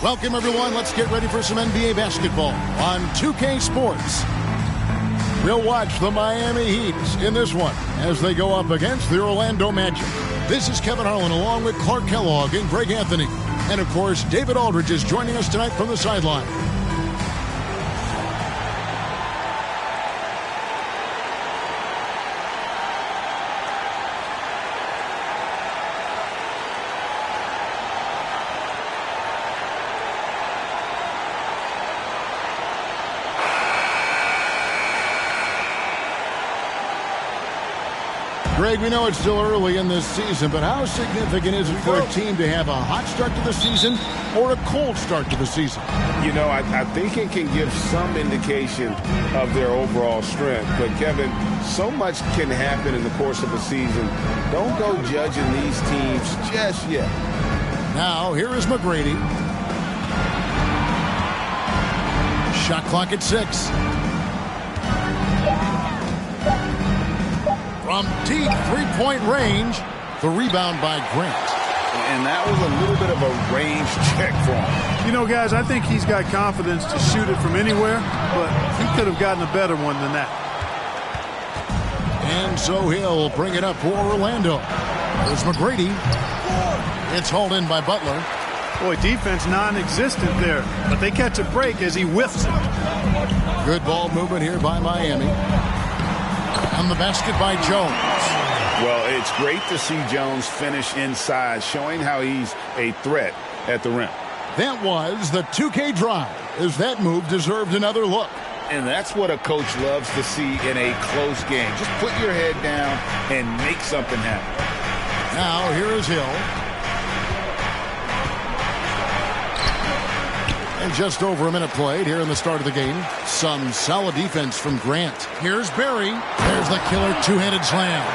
Welcome, everyone. Let's get ready for some NBA basketball on 2K Sports. We'll watch the Miami Heat in this one as they go up against the Orlando Magic. This is Kevin Harlan along with Clark Kellogg and Greg Anthony. And, of course, David Aldridge is joining us tonight from the sideline. Greg, we know it's still early in this season, but how significant is it for a team to have a hot start to the season or a cold start to the season? You know, I think it can give some indication of their overall strength. But, Kevin, so much can happen in the course of a season. Don't go judging these teams just yet. Now, here is McGrady. Shot clock at 6. From deep three-point range, the rebound by Grant. And that was a little bit of a range check for him. You know, guys, I think he's got confidence to shoot it from anywhere, but he could have gotten a better one than that. And so he'll bring it up for Orlando. There's McGrady. It's hauled in by Butler. Boy, defense non-existent there, but they catch a break as he whiffs it. Good ball movement here by Miami. On the basket by Jones. Well, it's great to see Jones finish inside, showing how he's a threat at the rim. That was the 2K drive, as that move deserved another look. And that's what a coach loves to see in a close game. Just put your head down and make something happen. Now, here is Hill. And just over a minute played here in the start of the game. Some solid defense from Grant. Here's Barry. There's the killer two-handed slam.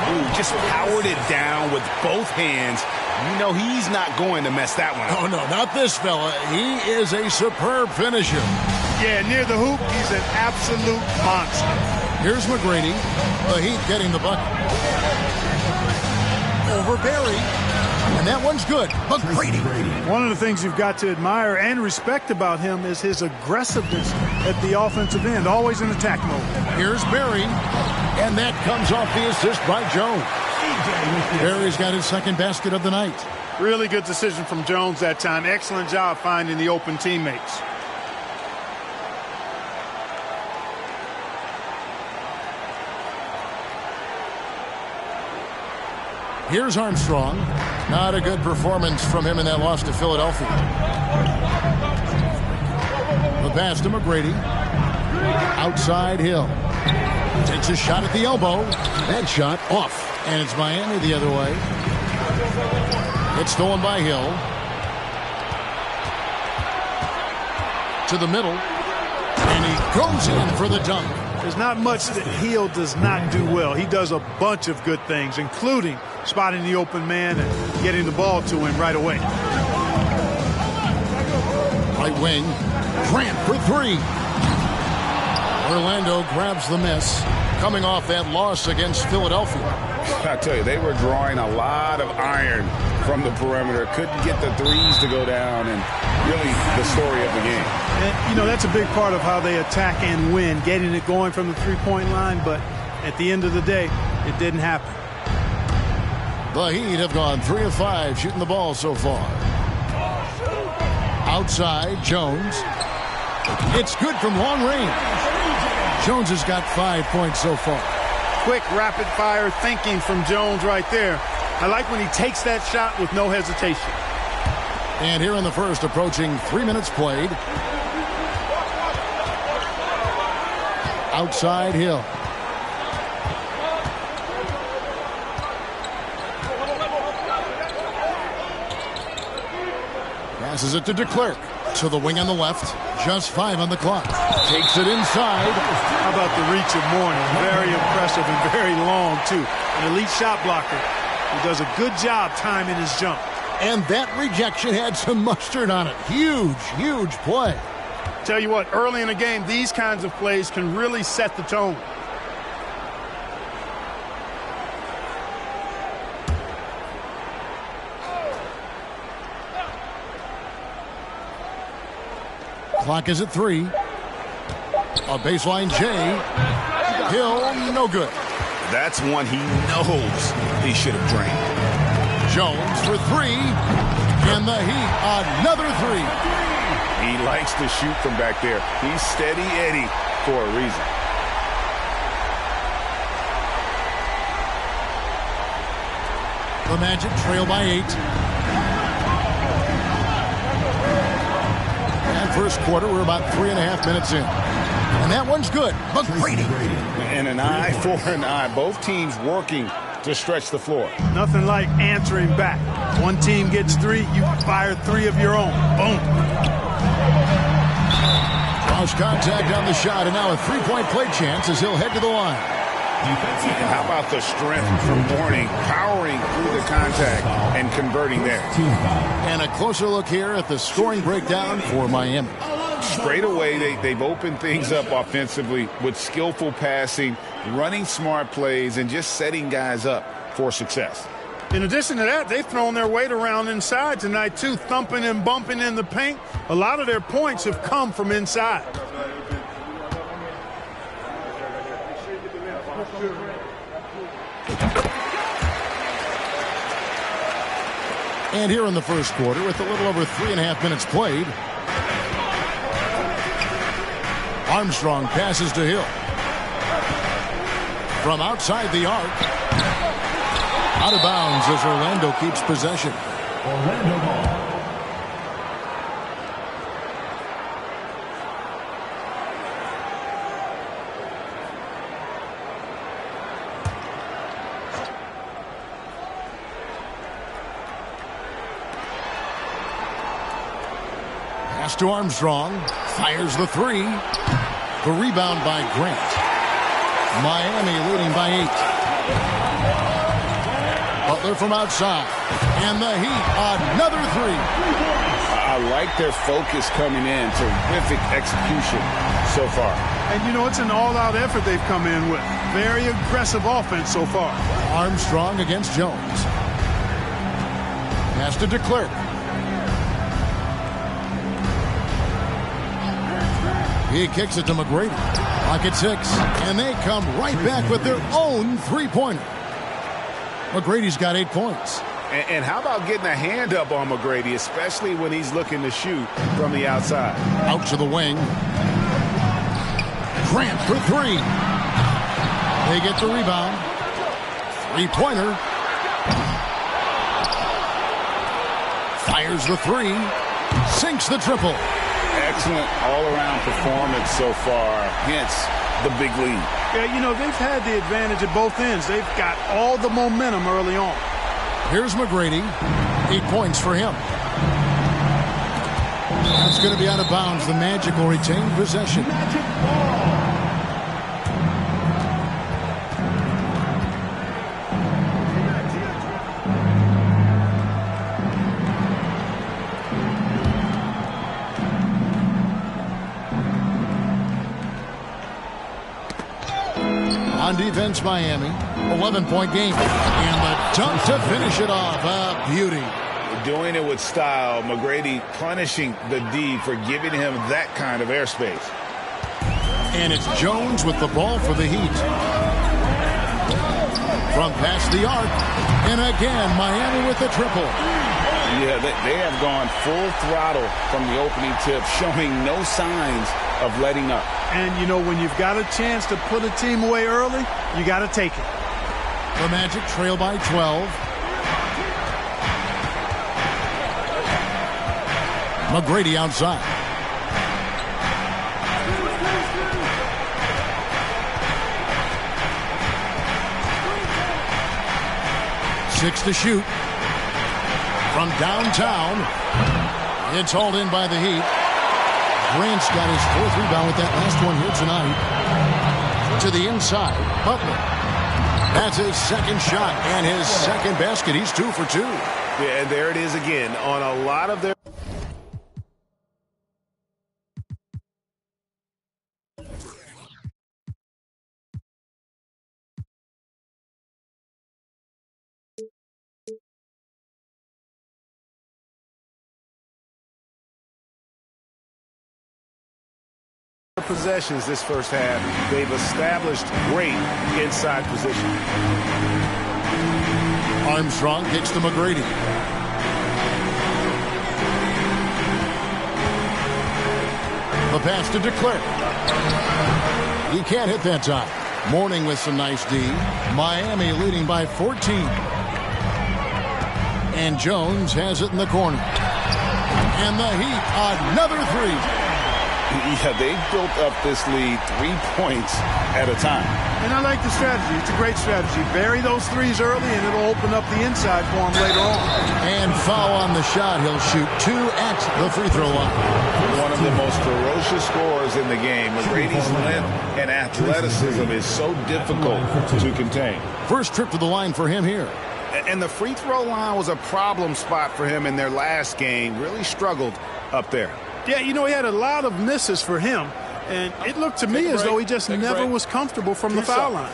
Ooh, just powered it down with both hands. You know he's not going to mess that one up. Oh, no, not this fella. He is a superb finisher. Yeah, near the hoop, he's an absolute monster. Here's McGrady. The Heat getting the bucket. Over Barry. And that one's good. McGrady. One of the things you've got to admire and respect about him is his aggressiveness at the offensive end, always in attack mode. Here's Barry, and that comes off the assist by Jones. Barry's got his second basket of the night. Really good decision from Jones that time. Excellent job finding the open teammates. Here's Armstrong. Not a good performance from him in that loss to Philadelphia. The pass to McGrady. Outside Hill. Takes a shot at the elbow. That shot off. And it's Miami the other way. It's stolen by Hill. To the middle. And he goes in for the dunk. There's not much that Hill does not do well. He does a bunch of good things, including spotting the open man and getting the ball to him right away. Right wing. Grant for three. Orlando grabs the miss, coming off that loss against Philadelphia. I tell you, they were drawing a lot of iron from the perimeter. Couldn't get the threes to go down, and really the story of the game. And, you know, that's a big part of how they attack and win, getting it going from the three-point line, but at the end of the day, it didn't happen. The Heat have gone 3 of 5 shooting the ball so far. Outside, Jones. It's good from long range. Jones has got 5 points so far. Quick, rapid-fire thinking from Jones right there. I like when he takes that shot with no hesitation. And here in the first, approaching 3 minutes played. Outside Hill. Passes it to DeClercq. To the wing on the left. Just 5 on the clock. Takes it inside. How about the reach of Mourning? Very impressive and very long, too. An elite shot blocker who does a good job timing his jump. And that rejection had some mustard on it. Huge, huge play. Tell you what, early in the game, these kinds of plays can really set the tone. Clock is at 3. A baseline J. Hill, no good. That's one he knows he should have drained. Jones for 3. And the Heat, another 3. He likes to shoot from back there. He's steady Eddie for a reason. The Magic trail by 8. And first quarter, we're about 3.5 minutes in. And that one's good. McGrady. And an eye for an eye. Both teams working to stretch the floor. Nothing like answering back. One team gets 3, you fire 3 of your own. Boom. Cross contact on the shot, and now a three-point play chance as he'll head to the line. And how about the strength from Mourning, powering through the contact and converting there. And a closer look here at the scoring breakdown for Miami. Straight away, they've opened things up offensively with skillful passing, running smart plays, and just setting guys up for success. In addition to that, they've thrown their weight around inside tonight, too, thumping and bumping in the paint. A lot of their points have come from inside. And here in the first quarter, with a little over 3.5 minutes played, Armstrong passes to Hill. From outside the arc. Out of bounds as Orlando keeps possession. Orlando ball. Pass to Armstrong. Fires the 3. The rebound by Grant. Miami leading by 8. Butler from outside. And the Heat, another 3. I like their focus coming in. Terrific execution so far. And, you know, it's an all-out effort they've come in with. Very aggressive offense so far. Armstrong against Jones. Pass to DeClerc. He kicks it to McGrady. Clock at 6. And they come right back with their own three-pointer. McGrady's got 8 points. And how about getting a hand up on McGrady, especially when he's looking to shoot from the outside? Out to the wing. Grant for 3. They get the rebound. Three-pointer. Fires the 3. Sinks the triple. Excellent all-around performance so far, hence the big lead. Yeah, you know, they've had the advantage at both ends. They've got all the momentum early on. Here's McGrady. 8 points for him. That's going to be out of bounds. The Magic will retain possession. On defense, Miami. 11-point game. And the dunk to finish it off. A beauty. Doing it with style. McGrady punishing the D for giving him that kind of airspace. And it's Jones with the ball for the Heat. From past the arc. And again, Miami with the triple. Yeah, they have gone full throttle from the opening tip, showing no signs of letting up. And, you know, when you've got a chance to put a team away early, you got to take it. The Magic trail by 12. McGrady outside. Six to shoot. From downtown. It's hauled in by the Heat. Grant's got his 4th rebound with that last one here tonight. To the inside. Butler. That's his second shot and his second basket. He's 2 for 2. Yeah, and there it is again. On a lot of their possessions this first half. They've established great inside position. Armstrong kicks to McGrady. The pass to DeClerc. He can't hit that time. Mourning with some nice D. Miami leading by 14. And Jones has it in the corner. And the Heat, another three. Yeah, they built up this lead 3 points at a time. And I like the strategy. It's a great strategy. Bury those threes early, and it'll open up the inside for him later on. And foul on the shot. He'll shoot 2 at the free throw line. One of the most ferocious scorers in the game. McGrady's length and athleticism is so difficult to contain. First trip to the line for him here. And the free throw line was a problem spot for him in their last game. Really struggled up there. Yeah, you know, he had a lot of misses for him. And it looked to me as though he just never was comfortable from the foul line.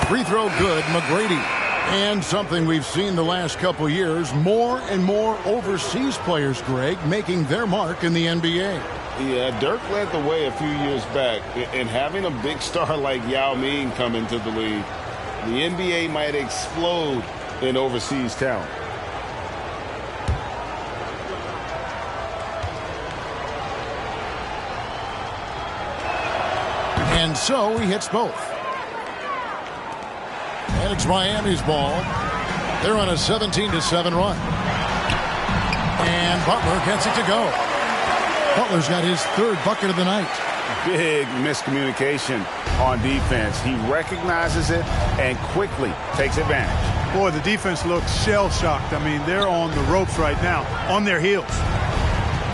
Free throw good, McGrady. And something we've seen the last couple years, more and more overseas players, Greg, making their mark in the NBA. Yeah, Dirk led the way a few years back. And having a big star like Yao Ming come into the league, the NBA might explode in overseas talent. And so he hits both. And it's Miami's ball. They're on a 17-7 run. And Butler gets it to go. Butler's got his 3rd bucket of the night. Big miscommunication on defense. He recognizes it and quickly takes advantage. Boy, the defense looks shell-shocked. I mean, they're on the ropes right now, on their heels.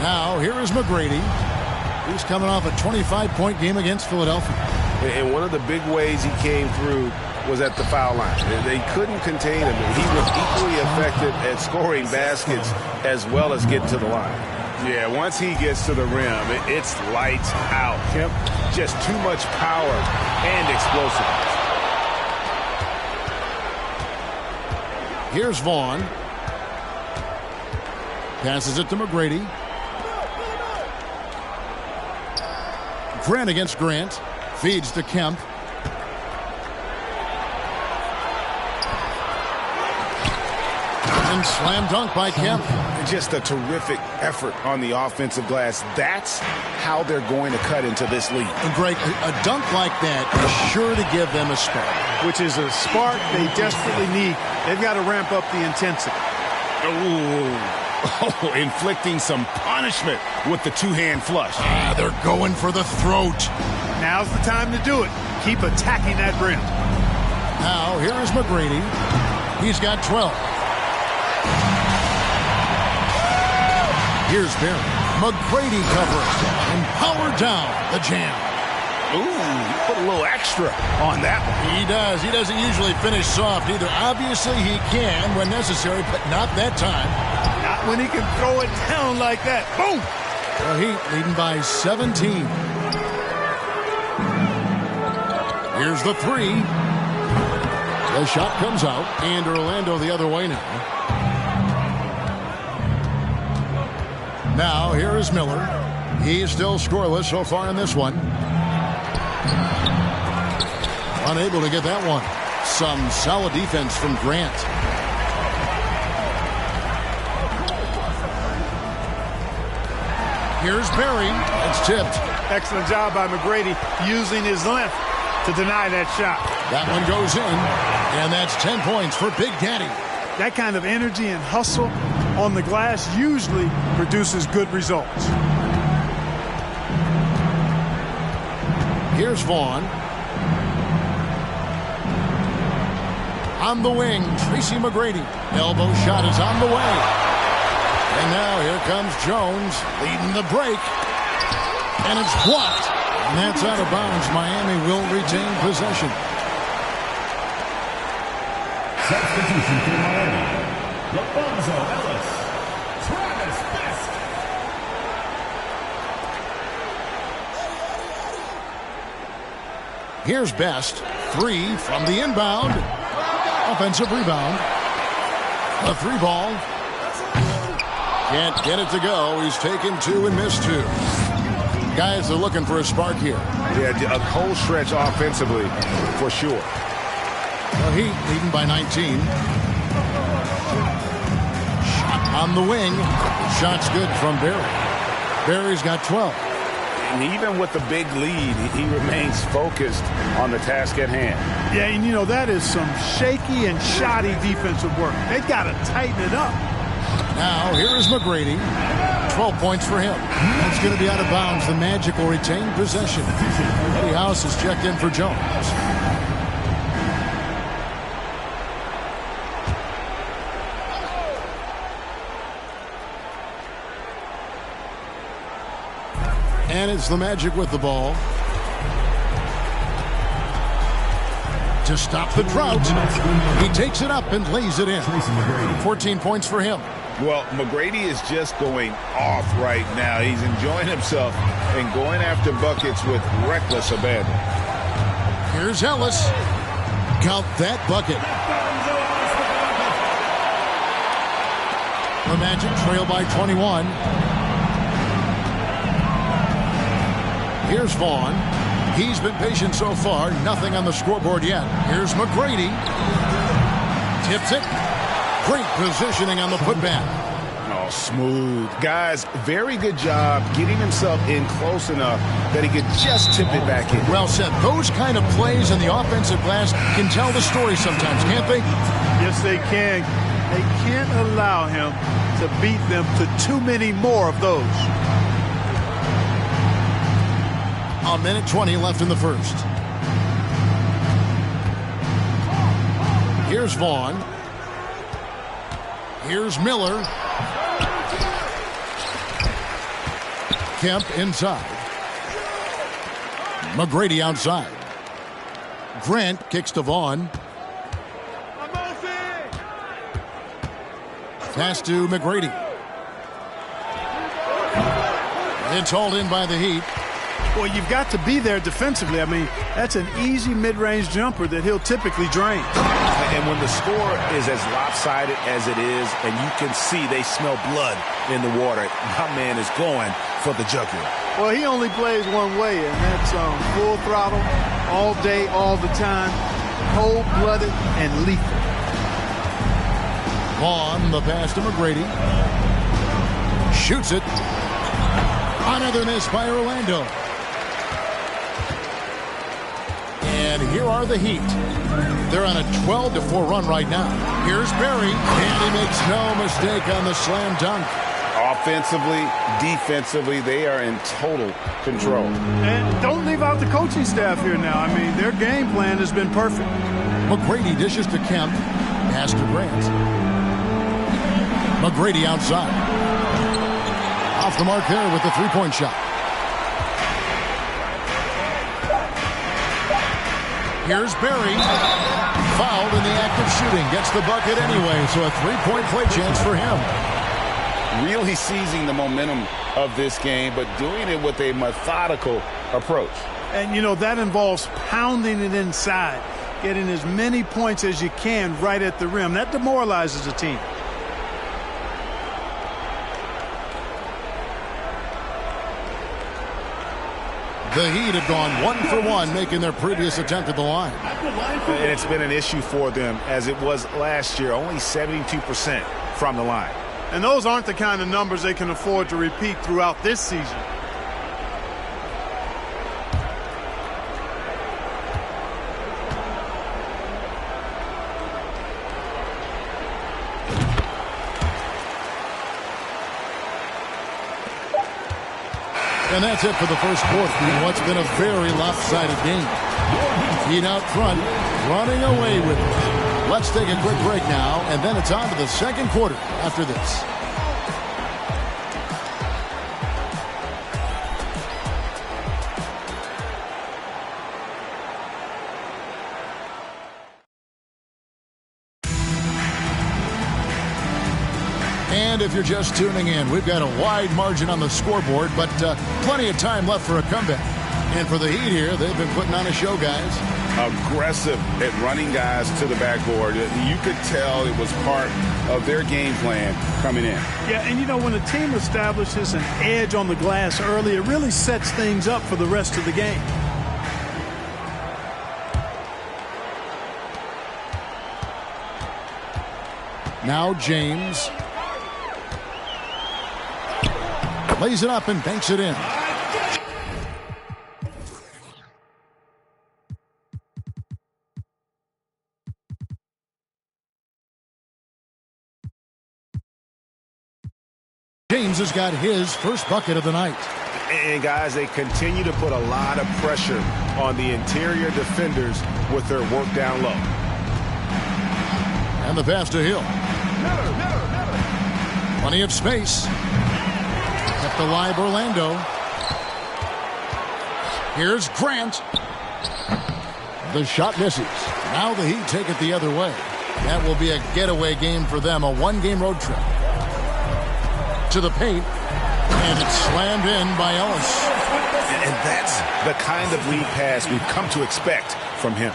Now, here is McGrady. He's coming off a 25-point game against Philadelphia. And one of the big ways he came through was at the foul line. They couldn't contain him. He was equally effective at scoring baskets as well as getting to the line. Yeah, once he gets to the rim, it's lights out. Just too much power and explosiveness. Here's Vaughn. Passes it to McGrady. Grant against Grant. Feeds to Kemp. And slam dunk by Kemp. Just a terrific effort on the offensive glass. That's how they're going to cut into this lead. And Greg, a dunk like that is sure to give them a spark. Which is a spark they desperately need. They've got to ramp up the intensity. Oh, inflicting some punishment with the two-hand flush. They're going for the throat. Now's the time to do it. Keep attacking that rim. Now, here is McGrady. He's got 12. Here's Barry. McGrady covering and power down the jam. Ooh, put a little extra on that one. He does. He doesn't usually finish soft either. Obviously, he can when necessary, but not that time. Not when he can throw it down like that. Boom! The Heat leading by 17. Here's the three. The shot comes out, and Orlando the other way now. Now, here is Miller. He's still scoreless so far in this one. Unable to get that one. Some solid defense from Grant. Here's Barry. It's tipped. Excellent job by McGrady using his length to deny that shot. That one goes in, and that's 10 points for Big Daddy. That kind of energy and hustle on the glass usually produces good results. Here's Vaughn. On the wing, Tracy McGrady. Elbow shot is on the way. And now here comes Jones leading the break. And it's blocked. And that's out of bounds. Miami will retain possession. Substitution for Miami. Lonzo Ellis. Travis Best. Here's Best. 3 from the inbound. Offensive rebound. A 3-ball. Can't get it to go. He's taken 2 and missed 2. Guys are looking for a spark here. Yeah, a cold stretch offensively for sure. The Heat leading by 19. Shot on the wing. Shot's good from Barry. Barry's got 12. And even with the big lead, he remains focused on the task at hand. Yeah, and you know, that is some shaky and shoddy defensive work. They got to tighten it up. Now, here is McGrady. 12 points for him. It's going to be out of bounds. The Magic will retain possession. Eddie House has checked in for Jones. And it's the Magic with the ball. To stop the drought. He takes it up and lays it in. 14 points for him. Well, McGrady is just going off right now. He's enjoying himself and going after buckets with reckless abandon. Here's Ellis. Count that bucket. The Magic trail by 21. Here's Vaughn. He's been patient so far. Nothing on the scoreboard yet. Here's McGrady. Tips it. Great positioning on the putback. Oh, smooth. Guys, very good job getting himself in close enough that he could just tip it back in. Well said. Those kind of plays in the offensive glass can tell the story sometimes, can't they? Yes, they can. They can't allow him to beat them to too many more of those. A minute 20 left in the first. Here's Vaughn. Here's Miller. Kemp inside. McGrady outside. Grant kicks to Vaughn. Pass to McGrady. It's hauled in by the Heat. Well, you've got to be there defensively. I mean, that's an easy mid-range jumper that he'll typically drain. And when the score is as lopsided as it is, and you can see they smell blood in the water, my man is going for the jugular. Well, he only plays one way, and that's full throttle, all day, all the time, cold-blooded and lethal. Vaughn, the pass to McGrady. Shoots it. Another miss by Orlando. And here are the Heat. They're on a 12-4 run right now. Here's Barry, and he makes no mistake on the slam dunk. Offensively, defensively, they are in total control. And don't leave out the coaching staff here now. I mean, their game plan has been perfect. McGrady dishes to Kemp. Pass to Grant. McGrady outside. Off the mark there with the three-point shot. Here's Barry. Fouled in the act of shooting. Gets the bucket anyway, so a three-point play chance for him. Really seizing the momentum of this game, but doing it with a methodical approach. And, you know, that involves pounding it inside, getting as many points as you can right at the rim. That demoralizes a team. The Heat have gone 1 for 1, making their previous attempt at the line. And it's been an issue for them, as it was last year, only 72% from the line. And those aren't the kind of numbers they can afford to repeat throughout this season. And that's it for the first quarter in what's been a very lopsided game. Heat out front, running away with it. Let's take a quick break now, and then it's on to the second quarter after this. And if you're just tuning in, we've got a wide margin on the scoreboard, but plenty of time left for a comeback. And for the Heat here, they've been putting on a show, guys. Aggressive at running guys to the backboard. You could tell it was part of their game plan coming in. Yeah, and you know, when a team establishes an edge on the glass early, it really sets things up for the rest of the game. Now James lays it up and banks it in. James has got his first bucket of the night. And guys, they continue to put a lot of pressure on the interior defenders with their work down low. And the pass to Hill. Plenty of space. Kept alive Orlando. Here's Grant. The shot misses. Now the Heat take it the other way. That will be a getaway game for them, a one-game road trip. To the paint, and it's slammed in by Ellis. And that's the kind of lead pass we've come to expect from him.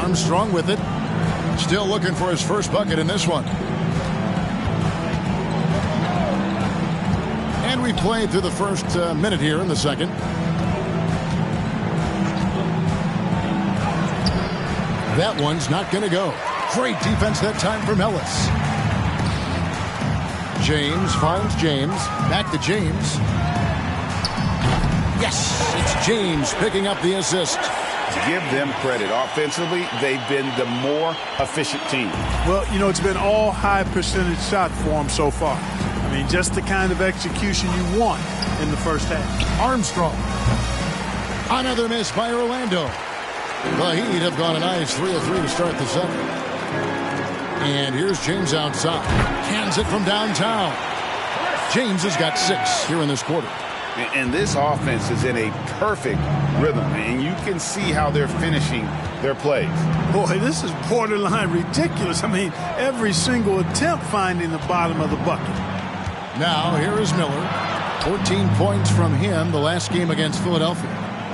Armstrong with it. Still looking for his first bucket in this one. And we played through the first minute here in the second. That one's not going to go. Great defense that time from Ellis. James finds James. Back to James. Yes, it's James picking up the assist. Give them credit. Offensively, they've been the more efficient team. Well, you know, it's been all high percentage shot for them so far. I mean, just the kind of execution you want in the first half. Armstrong. Another miss by Orlando. The Heat have gone a nice 3 of 3 to start the second. And here's James outside. Cans it from downtown. James has got 6 here in this quarter. And this offense is in a perfect rhythm. And you can see how they're finishing their plays. Boy, this is borderline ridiculous. I mean, every single attempt finding the bottom of the bucket. Now, here is Miller. 14 points from him the last game against Philadelphia.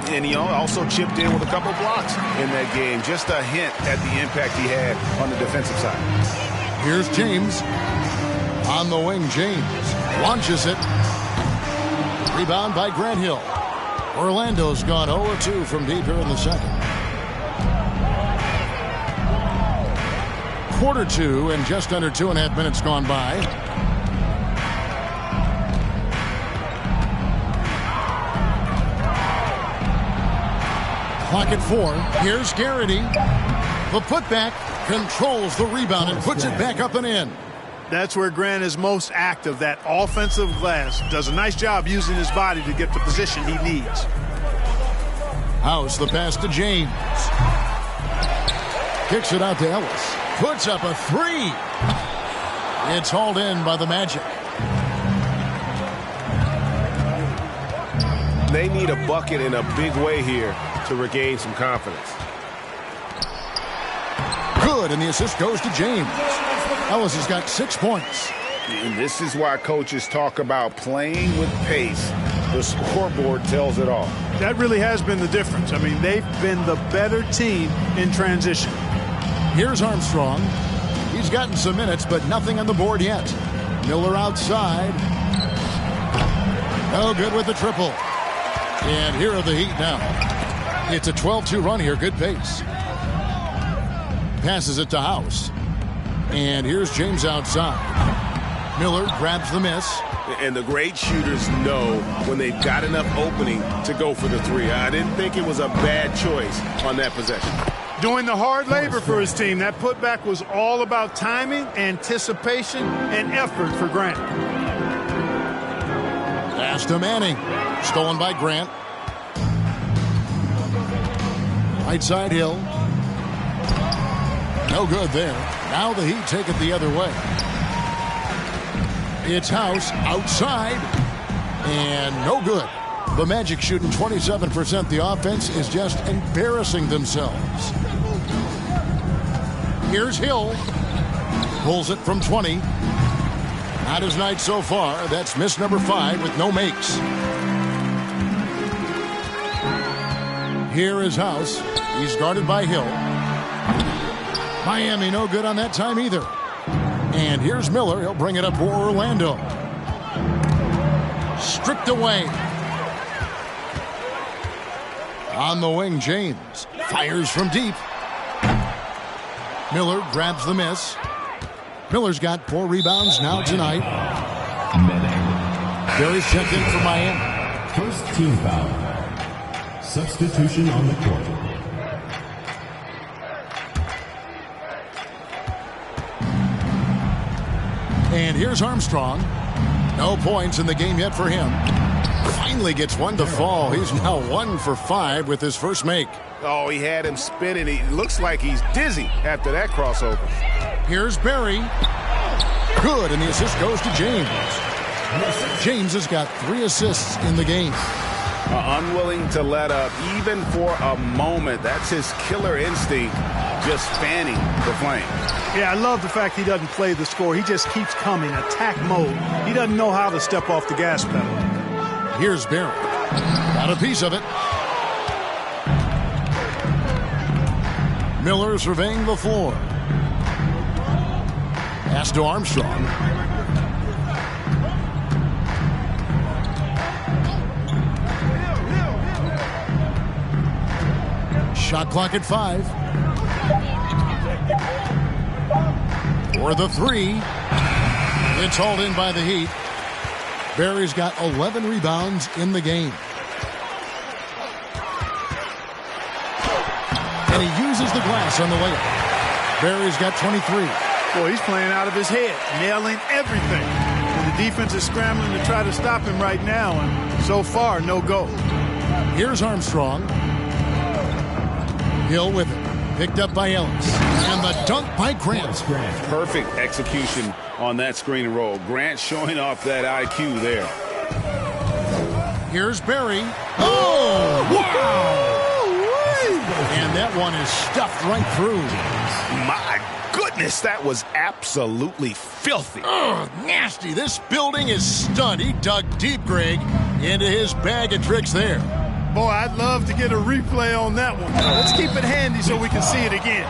And he also chipped in with a couple blocks in that game. Just a hint at the impact he had on the defensive side. Here's James. On the wing, James launches it. Rebound by Grant Hill. Orlando's gone 0-2 from deep here in the second. Quarter 2 and just under 2.5 minutes gone by. Clock at 4. Here's Garrity. The putback controls the rebound and puts it back up and in. That's where Grant is most active. That offensive glass does a nice job using his body to get the position he needs. House, the pass to James. Kicks it out to Ellis. Puts up a 3. It's hauled in by the Magic. They need a bucket in a big way here to regain some confidence. Good, and the assist goes to James. Ellis has got 6 points. And this is why coaches talk about playing with pace. The scoreboard tells it all. That really has been the difference. I mean, they've been the better team in transition. Here's Armstrong. He's gotten some minutes, but nothing on the board yet. Miller outside. No good with the triple. And here are the Heat now. It's a 12-2 run here. Good pace. Passes it to House. And here's James outside. Miller grabs the miss. And the great shooters know when they've got enough opening to go for the 3. I didn't think it was a bad choice on that possession. Doing the hard labor for his team. That putback was all about timing, anticipation, and effort for Grant. Pass to Manning. Stolen by Grant. Right side Hill. No good there. Now the Heat take it the other way. It's House outside. And no good. The Magic shooting 27%. The offense is just embarrassing themselves. Here's Hill. Pulls it from 20. Not his night so far. That's miss number 5 with no makes. Here is House. He's guarded by Hill. Miami no good on that time either. And here's Miller. He'll bring it up for Orlando. Stripped away. On the wing, James fires from deep. Miller grabs the miss. Miller's got 4 rebounds now tonight. Barry's checked in for Miami. First team foul. Substitution on the court. And here's Armstrong. No points in the game yet for him. Finally gets one to fall. He's now 1 for 5 with his first make. Oh, he had him spinning. He looks like he's dizzy after that crossover. Here's Barry. Good, and the assist goes to James. James has got 3 assists in the game. Unwilling to let up, even for a moment. That's his killer instinct, just fanning the flame. Yeah, I love the fact he doesn't play the score. He just keeps coming, attack mode. He doesn't know how to step off the gas pedal. Here's Barry. Got a piece of it. Miller surveying the floor. Pass to Armstrong. Shot clock at 5. For the 3. It's hauled in by the Heat. Barry's got 11 rebounds in the game. And he uses the glass on the layup. Barry's got 23. Boy, he's playing out of his head, nailing everything. And the defense is scrambling to try to stop him right now, and so far, no go. Here's Armstrong. Hill with it. Picked up by Ellis. And the dunk by Grant. Perfect execution on that screen and roll. Grant showing off that IQ there. Here's Barry. Oh! Wow! And that one is stuffed right through. My goodness, that was absolutely filthy. Ugh, nasty. This building is stunned. He dug deep, Greg, into his bag of tricks there. Boy, I'd love to get a replay on that one. Let's keep it handy so we can see it again.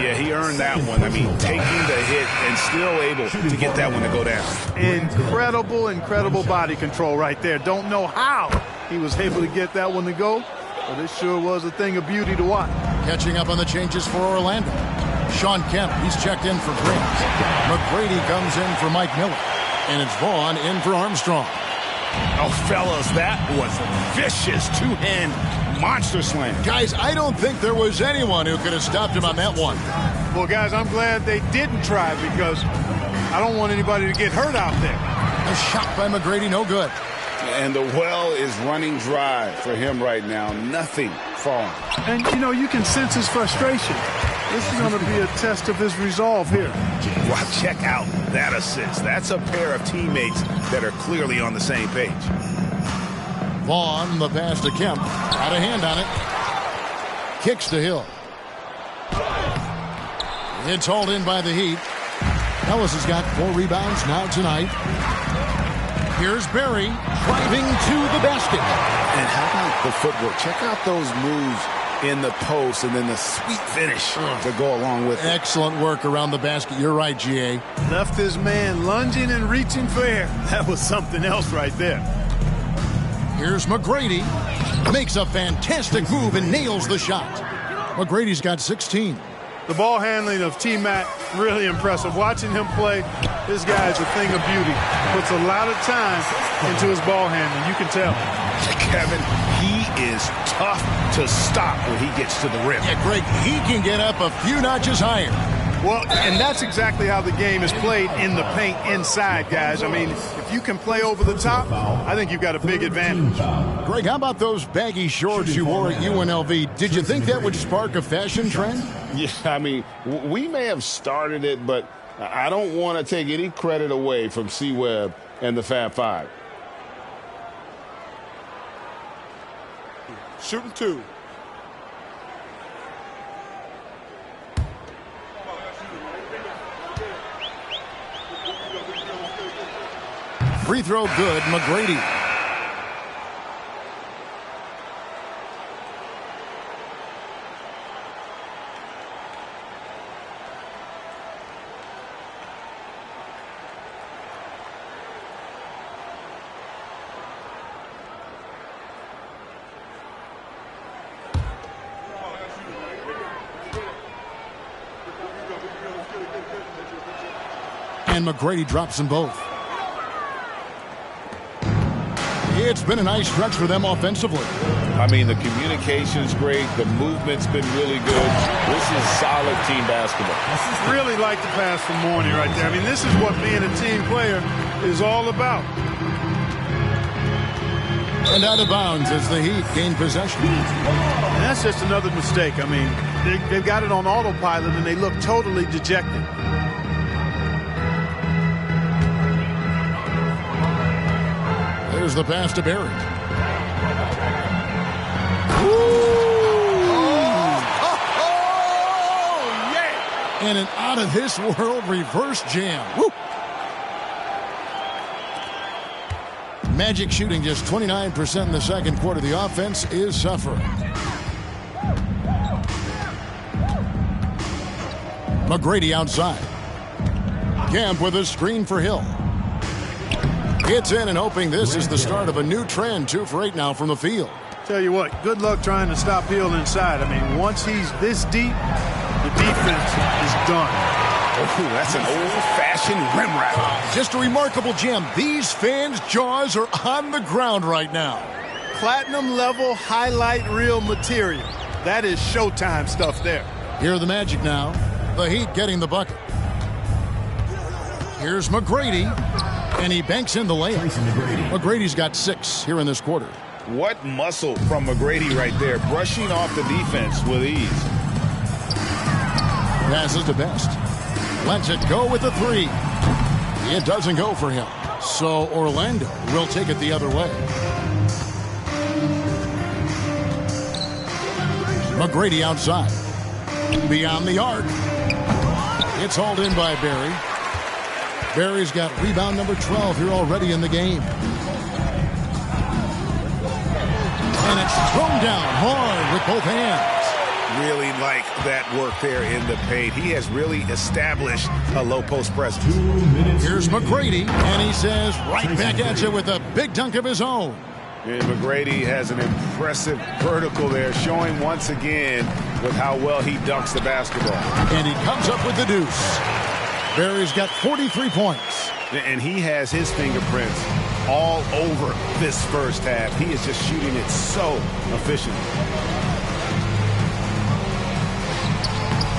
Yeah, he earned that one. I mean, taking the hit and still able to get that one to go down. Incredible body control right there. Don't know how he was able to get that one to go, but it sure was a thing of beauty to watch. Catching up on the changes for Orlando. Sean Kemp, he's checked in for Grant. McGrady comes in for Mike Miller. And it's Vaughn in for Armstrong. Oh, fellas, that was a vicious two-hand monster slam. Guys, I don't think there was anyone who could have stopped him on that one. Well, guys, I'm glad they didn't try because I don't want anybody to get hurt out there. A shot by McGrady, no good. And the well is running dry for him right now. Nothing falling. And, you know, you can sense his frustration. This is going to be a test of his resolve here. Well, check out that assist. That's a pair of teammates that are clearly on the same page. Vaughn, the pass to Kemp. Got a hand on it. Kicks to Hill. It's hauled in by the Heat. Ellis has got 4 rebounds now tonight. Here's Barry driving to the basket. And how about the footwork? Check out those moves in the post and then the sweet finish to go along with it. Excellent work around the basket. You're right, GA. Left his man lunging and reaching for air. That was something else right there. Here's McGrady. Makes a fantastic move and nails the shot. McGrady's got 16. The ball handling of T-Mac, really impressive. Watching him play, this guy is a thing of beauty. Puts a lot of time into his ball handling. You can tell. Kevin, he is tough to stop when he gets to the rim. Yeah, Greg, he can get up a few notches higher. Well, and that's exactly how the game is played in the paint inside, guys. I mean, if you can play over the top, I think you've got a big advantage. Greg, how about those baggy shorts you wore at UNLV? Did you think that would spark a fashion trend? Yeah, I mean, we may have started it, but I don't want to take any credit away from C-Webb and the Fab Five. Shooting 2. Free throw good, McGrady. And McGrady drops them both. It's been a nice stretch for them offensively. I mean, the communication's great. The movement's been really good. This is solid team basketball. Really like the pass from Mooney right there. I mean, this is what being a team player is all about. And out of bounds as the Heat gain possession. And that's just another mistake. I mean, they've got it on autopilot, and they look totally dejected. There's the pass to Barry. Yeah. And an out-of-this-world reverse jam. Woo. Magic shooting just 29% in the second quarter. The offense is suffering. McGrady outside. Kemp with a screen for Hill. It's in and hoping this is the start of a new trend. 2 for 8 now from the field. Tell you what, good luck trying to stop Hill inside. I mean, once he's this deep, the defense is done. Oh, that's an old-fashioned rim wrap. Just a remarkable jam. These fans' jaws are on the ground right now. Platinum level highlight reel material. That is Showtime stuff there. Here are the Magic now. The Heat getting the bucket. Here's McGrady. And he banks in the layup. McGrady's got 6 here in this quarter. What muscle from McGrady right there, brushing off the defense with ease. Passes to Best. Lets it go with a 3. It doesn't go for him. So Orlando will take it the other way. McGrady outside. Beyond the arc. It's hauled in by Barry. Barry's got rebound number 12 here already in the game. And it's thrown down hard with both hands. Really like that work there in the paint. He has really established a low post presence. Here's McGrady, and he says right back at you with a big dunk of his own. And McGrady has an impressive vertical there, showing once again with how well he dunks the basketball. And he comes up with the deuce. Barry's got 43 points. And he has his fingerprints all over this first half. He is just shooting it so efficiently.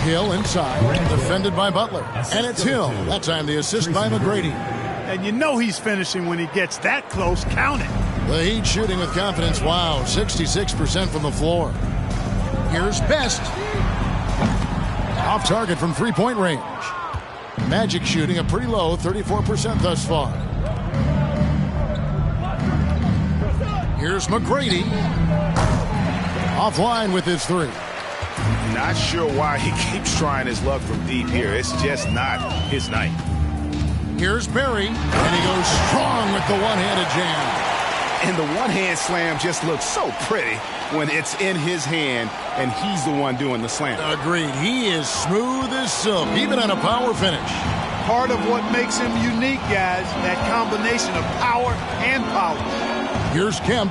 Hill inside, defended by Butler. And it's Hill. That time the assist by McGrady. And you know he's finishing when he gets that close. Count it. The Heat shooting with confidence. Wow, 66% from the floor. Here's Best. Off target from three-point range. Magic shooting a pretty low 34% thus far. Here's McGrady. Offline with his 3. Not sure why he keeps trying his luck from deep here. It's just not his night. Here's Barry, and he goes strong with the one-handed jam. And the one-hand slam just looks so pretty when it's in his hand and he's the one doing the slam. Agreed. He is smooth as silk, even on a power finish. Part of what makes him unique, guys, that combination of power and polish. Here's Kemp,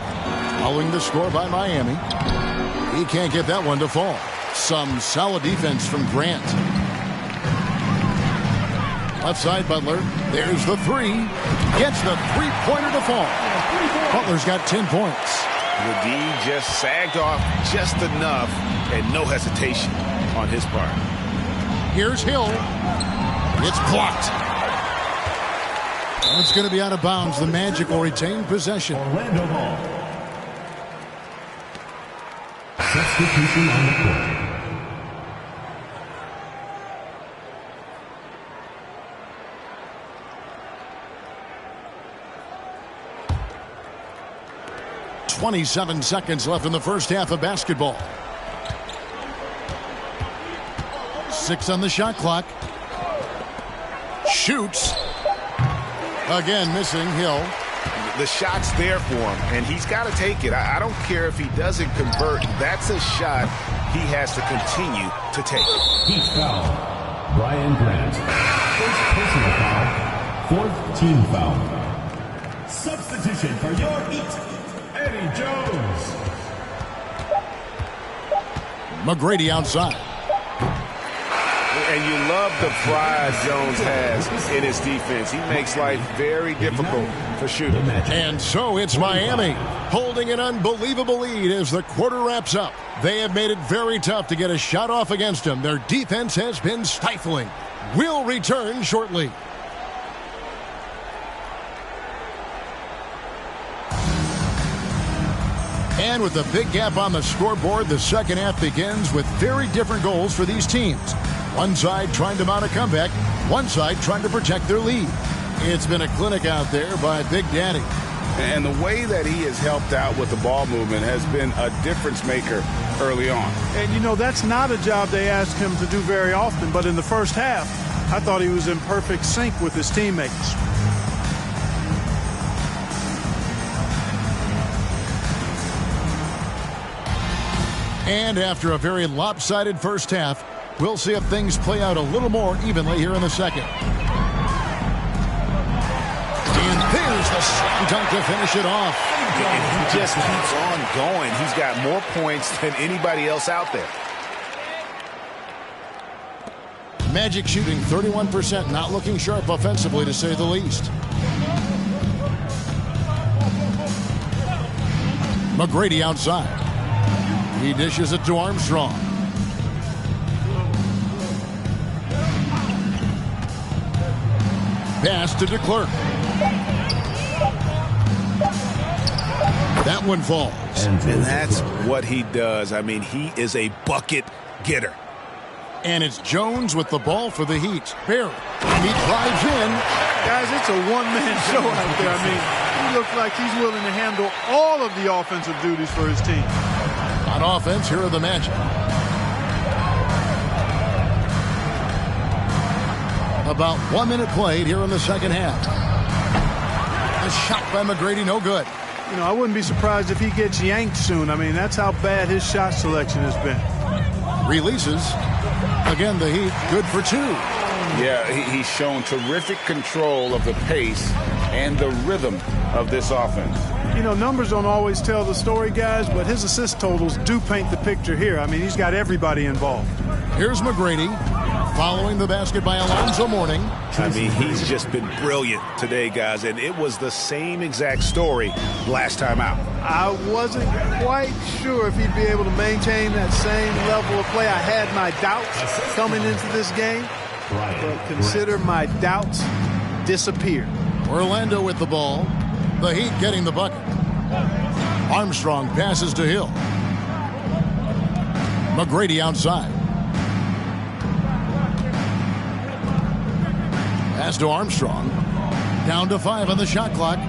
following the score by Miami. He can't get that one to fall. Some solid defense from Grant. Left side, Butler. There's the 3. Gets the three-pointer to fall. Butler's got 10 points. The D just sagged off just enough and no hesitation on his part. Here's Hill. It's blocked. And it's going to be out of bounds. The Magic will retain possession. Orlando ball. Substitution on the court. .27 seconds left in the first half of basketball. 6 on the shot clock. Shoots. Again, missing Hill. The shot's there for him, and he's got to take it. I don't care if he doesn't convert. That's a shot he has to continue to take. Heat foul. Brian Grant. First personal foul. Fourth team foul. Substitution for your Heat, Eddie Jones. McGrady outside. And you love the pride Jones has in his defense. He makes life very difficult for shooters. And so it's Miami holding an unbelievable lead as the quarter wraps up. They have made it very tough to get a shot off against them. Their defense has been stifling. We'll return shortly. And with a big gap on the scoreboard, the second half begins with very different goals for these teams. One side trying to mount a comeback, one side trying to protect their lead. It's been a clinic out there by Big Daddy. And the way that he has helped out with the ball movement has been a difference maker early on. And, you know, that's not a job they ask him to do very often. But in the first half, I thought he was in perfect sync with his teammates. And after a very lopsided first half, we'll see if things play out a little more evenly here in the second. And there's the slam dunk to finish it off. And he just keeps on going. He's got more points than anybody else out there. Magic shooting 31%, not looking sharp offensively to say the least. McGrady outside. He dishes it to Armstrong. Pass to DeClerc. That one falls. And that's what he does. I mean, he is a bucket getter. And it's Jones with the ball for the Heat. Barry. And he drives in. Guys, it's a one-man show out there. I mean, he looks like he's willing to handle all of the offensive duties for his team. On offense, here are the Magic. About 1 minute played here in the second half. A shot by McGrady, no good. You know, I wouldn't be surprised if he gets yanked soon. I mean, that's how bad his shot selection has been. Releases. Again, the Heat, good for two. Yeah, he's shown terrific control of the pace and the rhythm of this offense. You know, numbers don't always tell the story, guys, but his assist totals do paint the picture here. I mean, he's got everybody involved. Here's McGrady following the basket by Alonzo Mourning. I mean, he's just been brilliant today, guys, and it was the same exact story last time out. I wasn't quite sure if he'd be able to maintain that same level of play. I had my doubts coming into this game, but consider my doubts disappeared. Orlando with the ball. The Heat getting the bucket. Armstrong passes to Hill. McGrady outside. Pass to Armstrong. Down to 5 on the shot clock.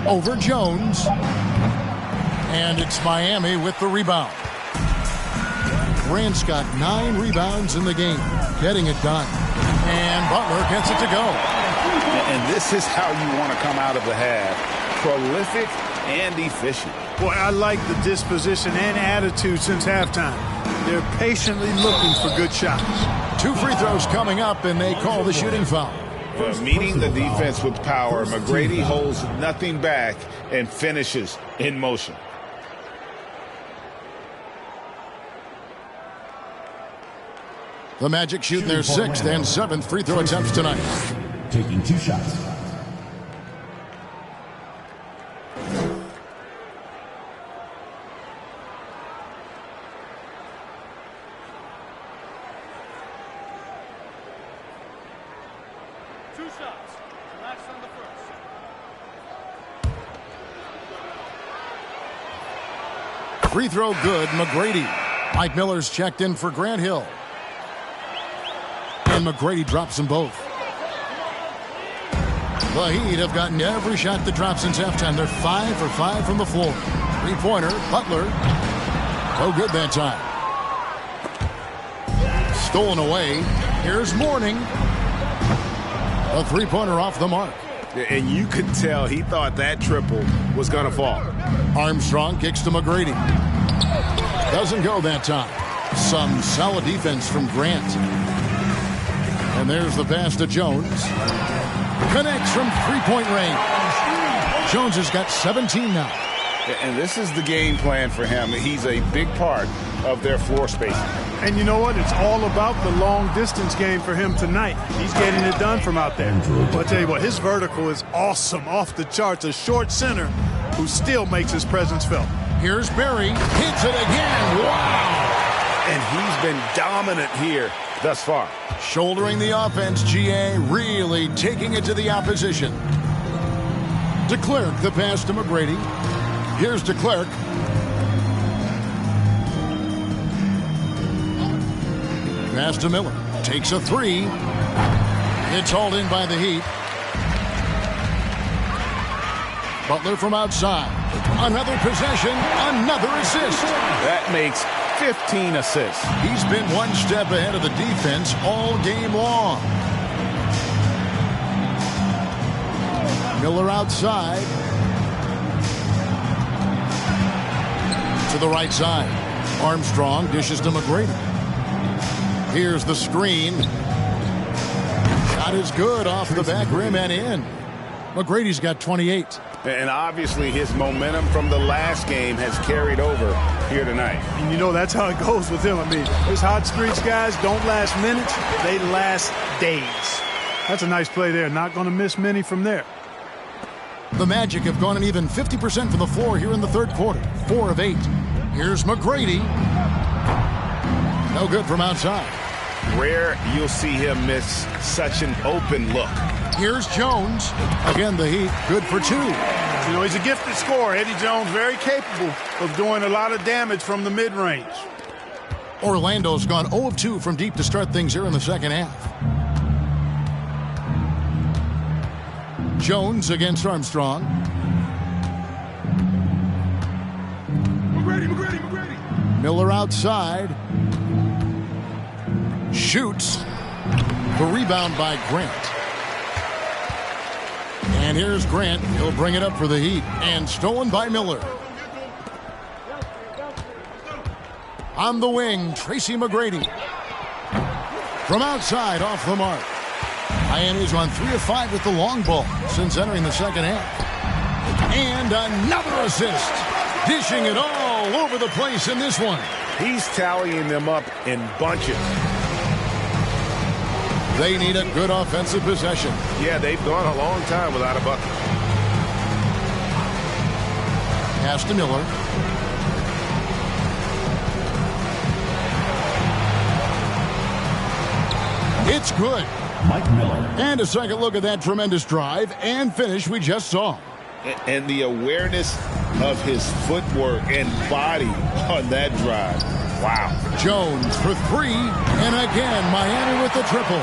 Over Jones. And it's Miami with the rebound. Grant's got 9 rebounds in the game. Getting it done. And Butler gets it to go. And this is how you want to come out of the half. Prolific and efficient. Boy, I like the disposition and attitude since halftime. They're patiently looking for good shots. 2 free throws coming up, and they call the shooting foul. Meeting the defense with power, McGrady holds nothing back and finishes in motion. The Magic shooting their 6th and 7th free throw attempts tonight. Taking 2 shots. Free throw good, McGrady. Mike Miller's checked in for Grant Hill. And McGrady drops them both. The Heat have gotten every shot that dropped since halftime. They're 5 for 5 from the floor. 3-pointer, Butler. No good that time. Stolen away. Here's Mourning. A three-pointer off the mark. And you could tell he thought that triple was going to fall. Armstrong kicks to McGrady. Doesn't go that time. Some solid defense from Grant. And there's the pass to Jones. Connects from three-point range. Jones has got 17 now. And this is the game plan for him. He's a big part of their floor spacing. And you know what? It's all about the long-distance game for him tonight. He's getting it done from out there. But I'll tell you what, his vertical is awesome, off the charts. A short center who still makes his presence felt. Here's Barry. Hits it again. Wow! And he's been dominant here thus far. Shouldering the offense, GA really taking it to the opposition. DeClerc, the pass to McGrady. Here's DeClerc. Pass to Miller. Takes a three. It's hauled in by the Heat. Butler from outside. Another possession, another assist. That makes 15 assists. He's been one step ahead of the defense all game long. Miller outside. To the right side. Armstrong dishes to McGrady. Here's the screen. Shot is good off the back rim and in. McGrady's got 28. And obviously his momentum from the last game has carried over here tonight. And you know that's how it goes with him. I mean, his hot streaks, guys, don't last minutes. They last days. That's a nice play there. Not going to miss many from there. The Magic have gone an even 50% from the floor here in the third quarter. 4 of 8. Here's McGrady. No good from outside. Rare you'll see him miss such an open look. Here's Jones. Again, the Heat good for 2. You know, he's a gifted scorer. Eddie Jones, very capable of doing a lot of damage from the mid-range. Orlando's gone 0 of 2 from deep to start things here in the second half. Jones against Armstrong. McGrady. Miller outside. Shoots. The rebound by Grant. And here's Grant. He'll bring it up for the Heat. And stolen by Miller. On the wing, Tracy McGrady. From outside, off the mark. Miami's on 3 of 5 with the long ball since entering the second half. And another assist. Dishing it all over the place in this one. He's tallying them up in bunches. They need a good offensive possession. Yeah, they've gone a long time without a bucket. Pass to Miller. It's good. Mike Miller. And a second look at that tremendous drive and finish we just saw. And the awareness of his footwork and body on that drive. Wow. Jones for 3. And again, Miami with the triple.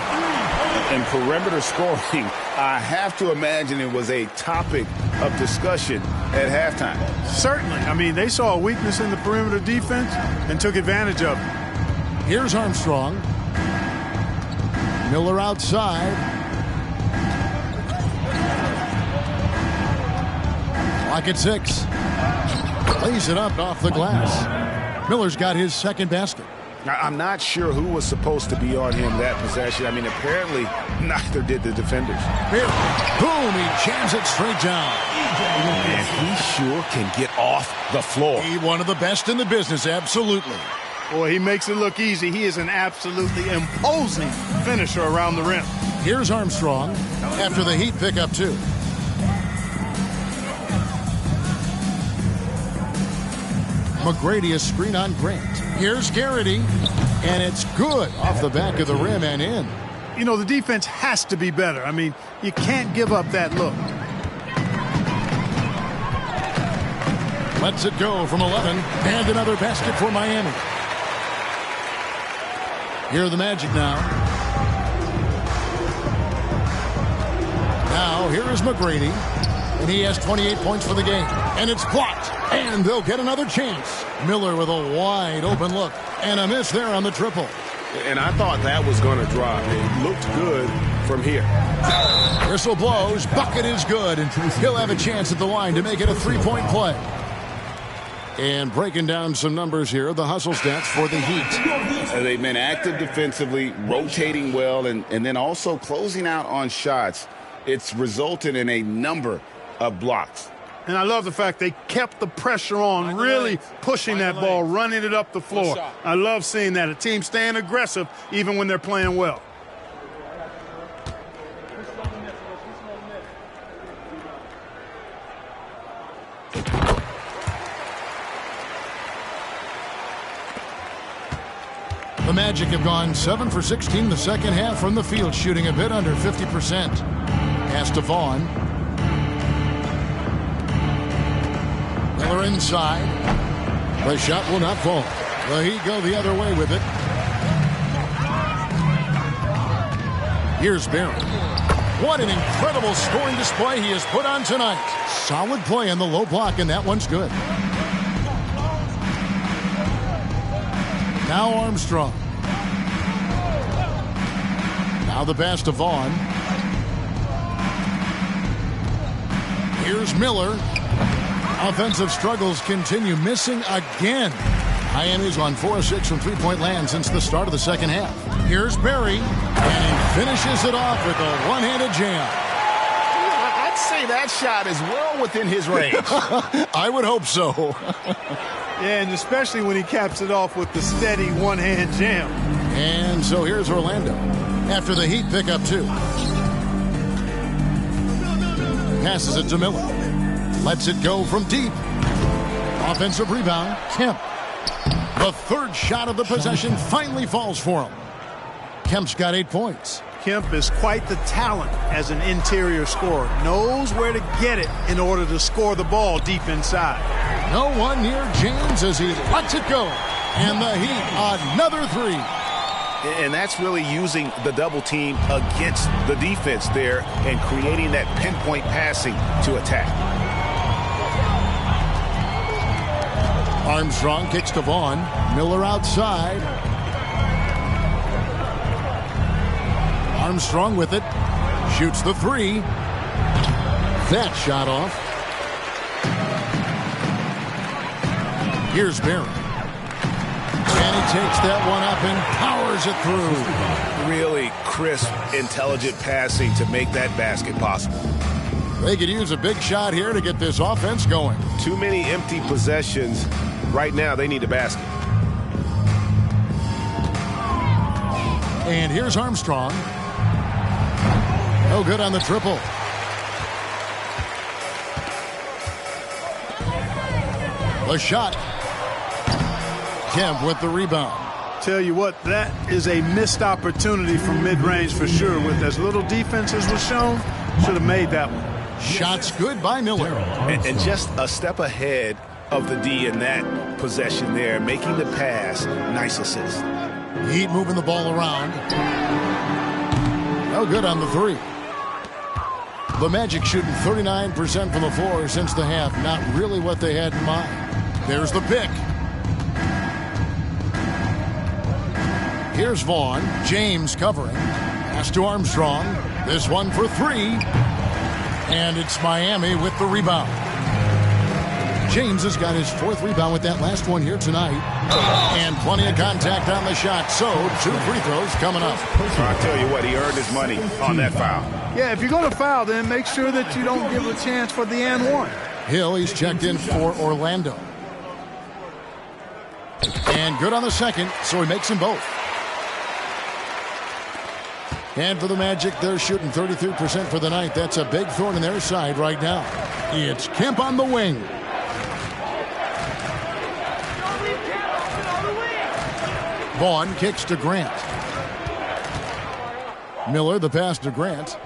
And perimeter scoring, I have to imagine it was a topic of discussion at halftime. Certainly. I mean, they saw a weakness in the perimeter defense and took advantage of it. Here's Armstrong. Miller outside. Clock at 6. Lays it up off the glass. Miller's got his second basket. I'm not sure who was supposed to be on him that possession. I mean, apparently neither did the defenders. Here, boom, he jams it straight down. And he sure can get off the floor. He one of the best in the business, absolutely. Boy, he makes it look easy. He is an absolutely imposing finisher around the rim. Here's Armstrong after the Heat pick up 2. McGrady, a screen on Grant. Here's Garrity, and it's good off the back of the rim and in. You know, the defense has to be better. I mean, you can't give up that look. Lets it go from 11, and another basket for Miami. Here are the Magic now. Now, here is McGrady, and he has 28 points for the game. And it's blocked, and they'll get another chance. Miller with a wide open look, and a miss there on the triple. And I thought that was going to drop. It looked good from here. Whistle blows. Bucket is good. And he'll have a chance at the line to make it a three-point play. And breaking down some numbers here, the hustle stats for the Heat. They've been active defensively, rotating well, and then also closing out on shots. It's resulted in a number of blocks. And I love the fact they kept the pressure on, really pushing that ball, running it up the floor. I love seeing that. A team staying aggressive even when they're playing well. The Magic have gone 7 for 16 the second half from the field, shooting a bit under 50%. Pass to Vaughn. Miller inside. The shot will not fall. The Heat go the other way with it. Here's Barron. What an incredible scoring display he has put on tonight. Solid play on the low block, and that one's good. Now Armstrong. Now the pass to Vaughn. Here's Miller. Offensive struggles continue, missing again. Miami's on 4-6 from three-point land since the start of the second half. Here's Barry, and he finishes it off with a one-handed jam. I'd say that shot is well within his range. I would hope so. Yeah, and especially when he caps it off with the steady one-hand jam. And so here's Orlando after the Heat pick up two. Passes it to Miller. Lets it go from deep. Offensive rebound, Kemp. The third shot of the possession finally falls for him. Kemp's got 8 points. Kemp is quite the talent as an interior scorer. Knows where to get it in order to score the ball deep inside. No one near James as he lets it go. And the Heat, another three. And that's really using the double team against the defense there and creating that pinpoint passing to attack. Armstrong kicks to Vaughn. Miller outside. Armstrong with it. Shoots the three. That shot off. Here's Barron. And he takes that one up and powers it through. Really crisp, intelligent passing to make that basket possible. They could use a big shot here to get this offense going. Too many empty possessions. Right now, they need a basket. And here's Armstrong. No good on the triple. The shot. Kemp with the rebound. Tell you what, that is a missed opportunity from mid-range for sure. With as little defense as was shown, should have made that one. Shots good by Miller. And just a step ahead of the D in that possession there, making the pass. Nice assist. Heat moving the ball around. No good on the three. The Magic shooting 39% from the floor since the half. Not really what they had in mind. There's the pick. Here's Vaughn. James covering. Pass to Armstrong. This one for three. And it's Miami with the rebound. James has got his fourth rebound with that last one here tonight. And plenty of contact on the shot. So, 2 free throws coming up. I'll tell you what, he earned his money on that foul. Yeah, if you're going to foul, then make sure that you don't give a chance for the and one. Hill, he's checked in for Orlando. And good on the second, so he makes them both. And for the Magic, they're shooting 33% for the night. That's a big thorn in their side right now. It's Kemp on the wing. Vaughn kicks to Grant. Miller, the pass to Grant.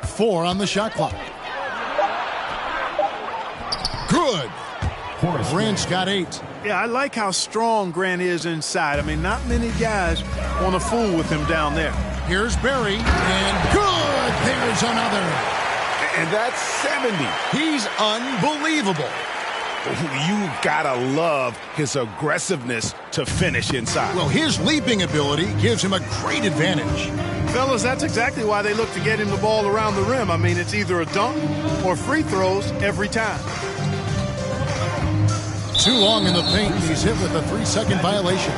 4 on the shot clock. Good. Grant's got 8. Yeah, I like how strong Grant is inside. I mean, not many guys want to fool with him down there. Here's Barry, and good. There's another. And that's 70. He's unbelievable. You gotta love his aggressiveness to finish inside. Well, his leaping ability gives him a great advantage. Fellas, that's exactly why they look to get him the ball around the rim. I mean, it's either a dunk or free throws every time. Too long in the paint. He's hit with a 3-second violation.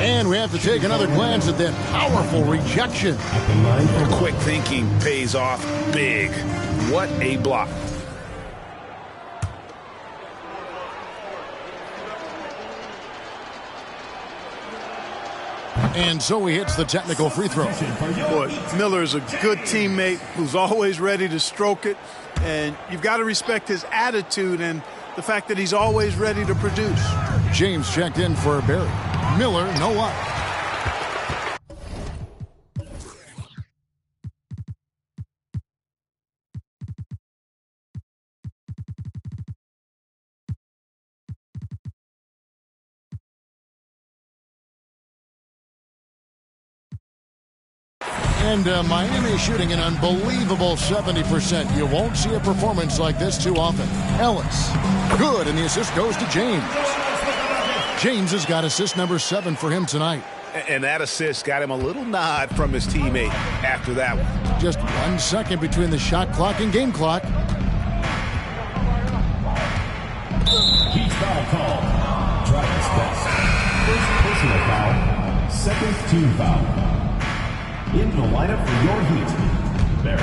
And we have to take another glance at that powerful rejection. Quick thinking pays off big. What a block. And so he hits the technical free throw. Boy, Miller is a good teammate who's always ready to stroke it. And you've got to respect his attitude and the fact that he's always ready to produce. James checked in for Barry. Miller, no luck. And Miami shooting an unbelievable 70%. You won't see a performance like this too often. Ellis, good, and the assist goes to James. James has got assist number 7 for him tonight. And that assist got him a little nod from his teammate after that one. Just 1 second between the shot clock and game clock. Heat foul call. Travis Best. First personal foul. Second team foul. In the lineup for your Heat, Barry,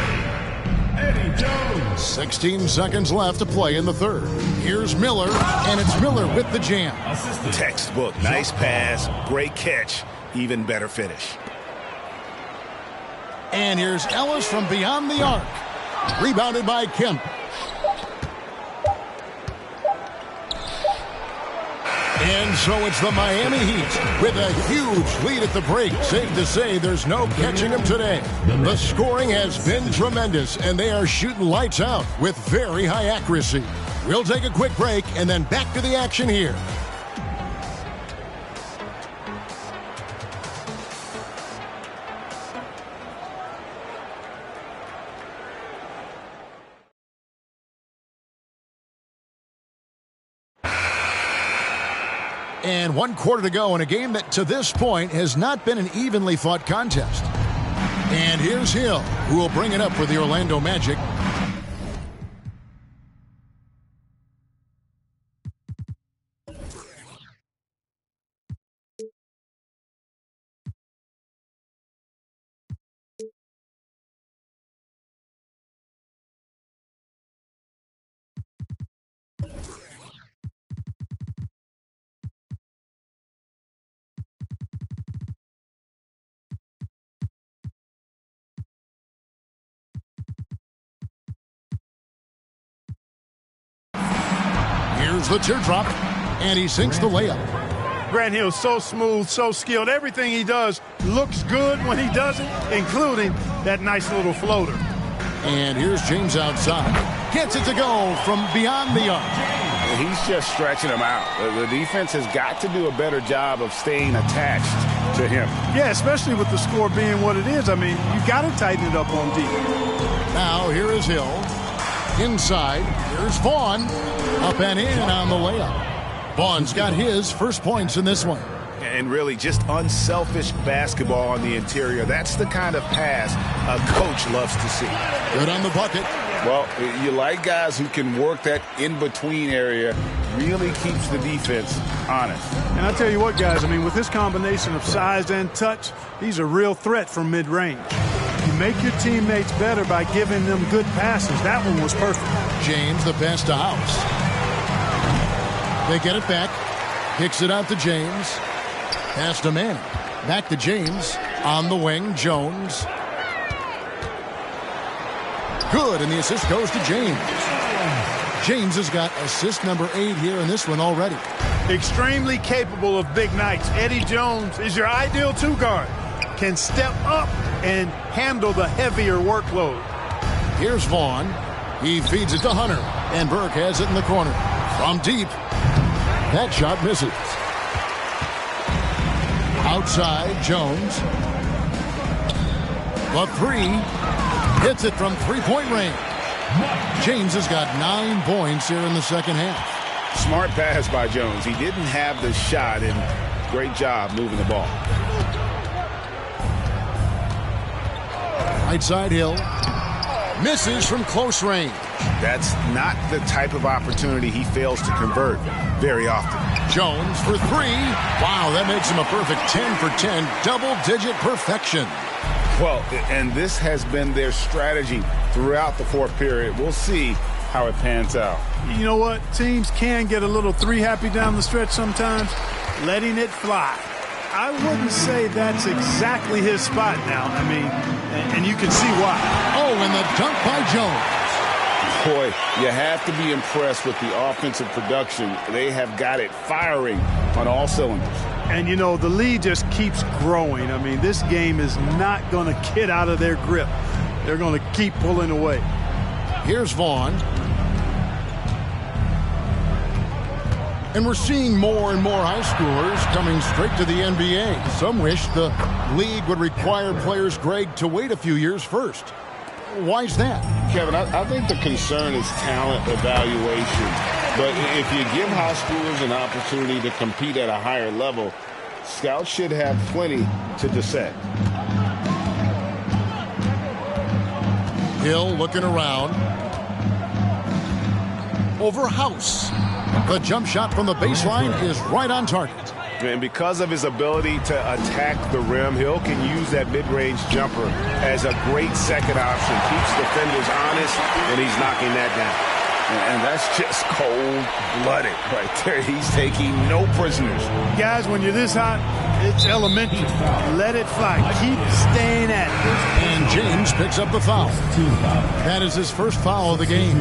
Eddie Jones. 16 seconds left to play in the third. Here's Miller, and it's Miller with the jam. Textbook. Nice pass. Great catch. Even better finish. And here's Ellis from beyond the arc. Rebounded by Kemp. And so it's the Miami Heat with a huge lead at the break. Safe to say there's no catching them today. The scoring has been tremendous, and they are shooting lights out with very high accuracy. We'll take a quick break and then back to the action here. And 1 quarter to go in a game that to this point has not been an evenly fought contest. And here's Hill, who will bring it up for the Orlando Magic. Here's the teardrop, and he sinks the layup. Grant Hill's so smooth, so skilled. Everything he does looks good when he does it, including that nice little floater. And here's James outside. Gets it to go from beyond the arc. He's just stretching him out. The defense has got to do a better job of staying attached to him. Yeah, especially with the score being what it is. I mean, you got to tighten it up on defense. Now here is Hill. Inside, here's Vaughn. Up and in on the layup. Vaughn's got his first points in this one. And really just unselfish basketball on the interior. That's the kind of pass a coach loves to see. Good on the bucket. Well, you like guys who can work that in-between area, really keeps the defense honest. And I tell you what, guys, I mean, with this combination of size and touch, he's a real threat from mid-range. You make your teammates better by giving them good passes. That one was perfect. James, the pass to House. They get it back. Kicks it out to James. Pass to Manning. Back to James. On the wing, Jones. Good, and the assist goes to James. James has got assist number 8 here in this one already. Extremely capable of big nights. Eddie Jones is your ideal two-guard. Can step up and handle the heavier workload. Here's Vaughn. He feeds it to Hunter. And Burke has it in the corner. From deep. That shot misses. Outside, Jones. The 3. Hits it from three-point range. James has got 9 points here in the second half. Smart pass by Jones. He didn't have the shot, and great job moving the ball. Right side Hill. Misses from close range. That's not the type of opportunity he fails to convert very often. Jones for 3. Wow, that makes him a perfect 10 for 10. Double-digit perfection. Well, and this has been their strategy throughout the fourth period. We'll see how it pans out. You know what? Teams can get a little 3-happy down the stretch sometimes, letting it fly. I wouldn't say that's exactly his spot now. I mean, and you can see why. Oh, and the dunk by Jones. Boy, you have to be impressed with the offensive production. They have got it firing on all cylinders. And, you know, the lead just keeps growing. I mean, this game is not going to get out of their grip. They're going to keep pulling away. Here's Vaughn. And we're seeing more and more high schoolers coming straight to the NBA. Some wish the league would require players, Greg, to wait a few years first. Why's that? Kevin, I think the concern is talent evaluation. But if you give high schoolers an opportunity to compete at a higher level, scouts should have plenty to dissect. Hill looking around. Over House. The jump shot from the baseline is right on target. And because of his ability to attack the rim, Hill can use that mid-range jumper as a great second option. Keeps defenders honest, and he's knocking that down. And that's just cold-blooded right there. He's taking no prisoners. Guys, when you're this hot, it's elementary. Let it fly. Keep staying at it. And James picks up the foul. That is his first foul of the game.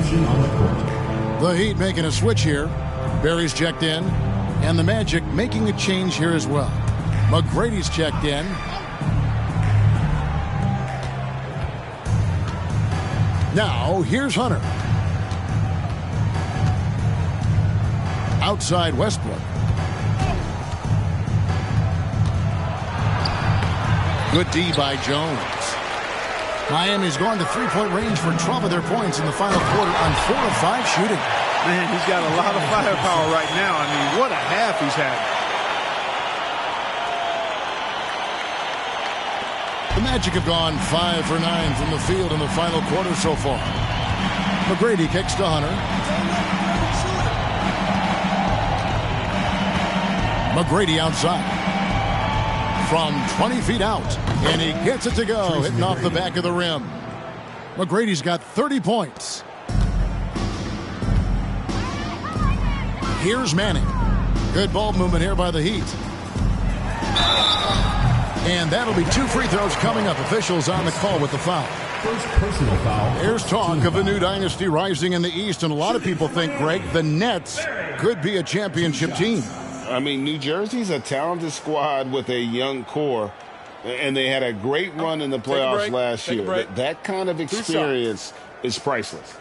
The Heat making a switch here. Barry's checked in. And the Magic making a change here as well. McGrady's checked in. Now, here's Hunter. Outside Westbrook. Good D by Jones. Miami's gone to three-point range for 12 of their points in the final quarter on 4 of 5 shooting. Man, he's got a lot of firepower right now. I mean, what a half he's having. The Magic have gone 5 for 9 from the field in the final quarter so far. McGrady kicks to Hunter. McGrady outside. From 20 feet out. And he gets it to go, hitting off the back of the rim. McGrady's got 30 points. Here's Manning. Good ball movement here by the Heat. And that'll be 2 free throws coming up. Officials on the call with the foul. First personal foul. There's talk of a new dynasty rising in the East, and a lot of people think, Greg, the Nets could be a championship team. I mean, New Jersey's a talented squad with a young core, and they had a great run in the playoffs last year. That kind of experience is priceless.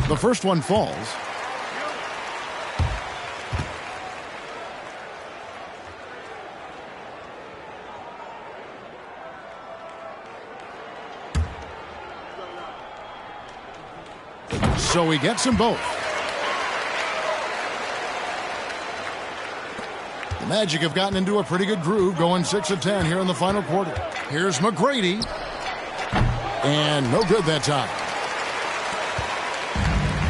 The first one falls. So he gets them both. The Magic have gotten into a pretty good groove, going 6 of 10 here in the final quarter. Here's McGrady. And no good that time.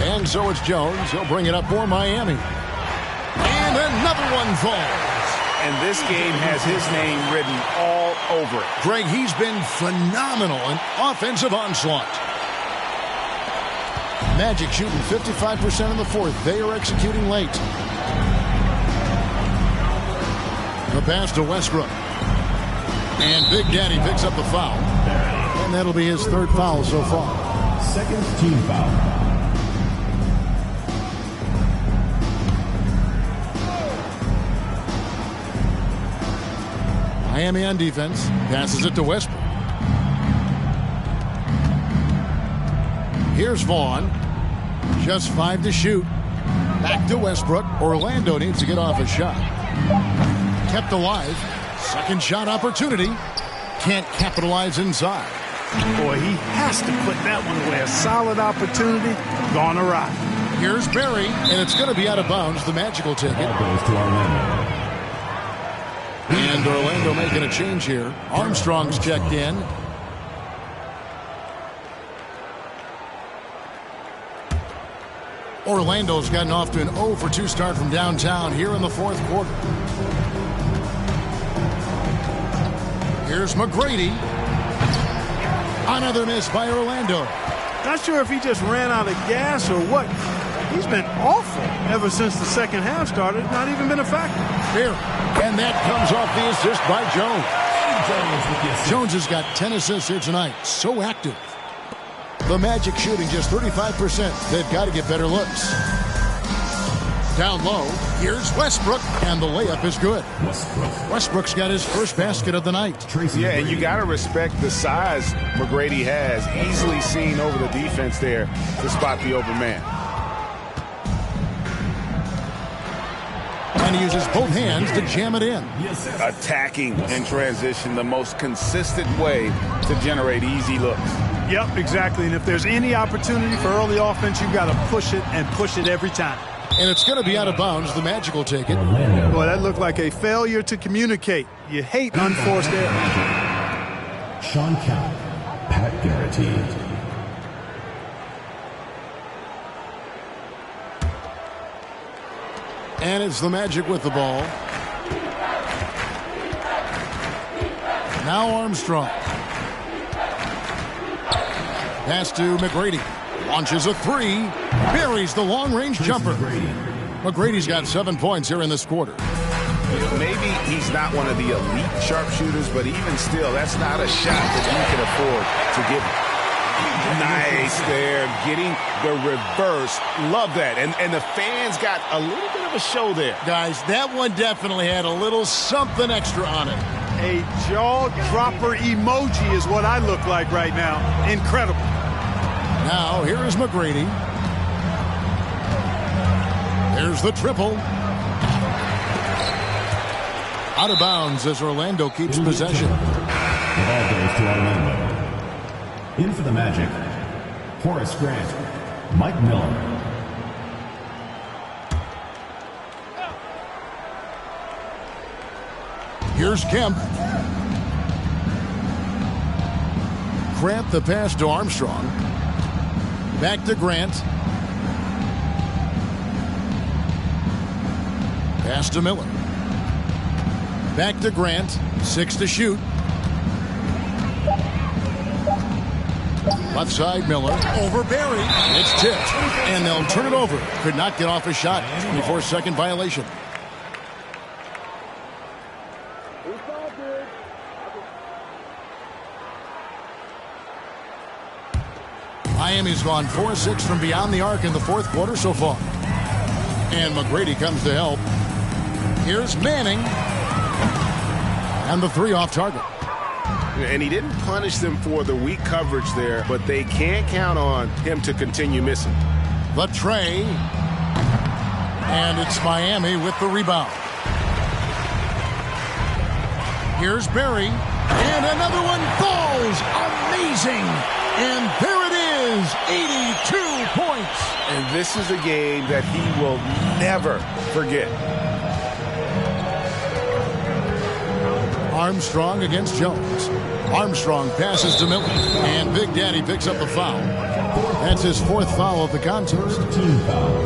And so it's Jones. He'll bring it up for Miami. And another one falls. And this game has his name written all over it. Greg, he's been phenomenal in offensive onslaught. Magic shooting 55% in the fourth. They are executing late. The pass to Westbrook. And Big Daddy picks up the foul. And that'll be his third foul so far. Second team foul. Miami on defense. Passes it to Westbrook. Here's Vaughn. Just 5 to shoot. Back to Westbrook. Orlando needs to get off a shot. kept alive. Second shot opportunity. Can't capitalize inside. Boy, he has to put that one away. A solid opportunity, gone awry. Here's Barry, and it's going to be out of bounds. The Magic will take it. Goes to Orlando. And Orlando making a change here. Armstrong's checked in. Orlando's gotten off to an 0 for 2 start from downtown here in the fourth quarter. Here's McGrady. Another miss by Orlando. Not sure if he just ran out of gas or what. He's been awful ever since the second half started. Not even been a factor. Here. And that comes off the assist by Jones. Jones has got 10 assists here tonight. So active. The Magic shooting just 35%. They've got to get better looks. Down low, here's Westbrook, and the layup is good. Westbrook's got his first basket of the night. Yeah, and you got to respect the size McGrady has. Easily seen over the defense there to spot the open man. And he uses both hands to jam it in. Attacking in transition, the most consistent way to generate easy looks. Yep, exactly. And if there's any opportunity for early offense, you've got to push it and push it every time. And it's going to be out of bounds. The Magic will take it. Boy, that looked like a failure to communicate. You hate unforced error. Sean Kemp, Pat Garrity. And it's the Magic with the ball. Now Armstrong. Pass to McGrady. Launches a 3. Buries the long-range jumper. McGrady's got 7 points here in this quarter. Maybe he's not one of the elite sharpshooters, but even still, that's not a shot that he can afford to get. Nice there, getting the reverse. Love that. And the fans got a little bit of a show there. Guys, that one definitely had a little something extra on it. A jaw-dropper emoji is what I look like right now. Incredible. Now, here is McGrady. There's the triple. Out of bounds as Orlando keeps possession. The ball goes to Orlando. In for the Magic, Horace Grant, Mike Miller. Here's Kemp. Grant the pass to Armstrong. Back to Grant. Pass to Miller. Back to Grant. 6 to shoot. Left side, Miller. Over Barry. It's tipped. And they'll turn it over. Could not get off a shot. 24-second violation. Miami's gone 4-6 from beyond the arc in the fourth quarter so far. And McGrady comes to help. Here's Manning. And the 3 off target. And he didn't punish them for the weak coverage there, but they can't count on him to continue missing. The tray. And it's Miami with the rebound. Here's Barry. And another one falls. Amazing. And there it is. 82 points. And this is a game that he will never forget. Armstrong against Jones. Armstrong passes to Miller. And Big Daddy picks up the foul. That's his 4th foul of the contest. Team foul.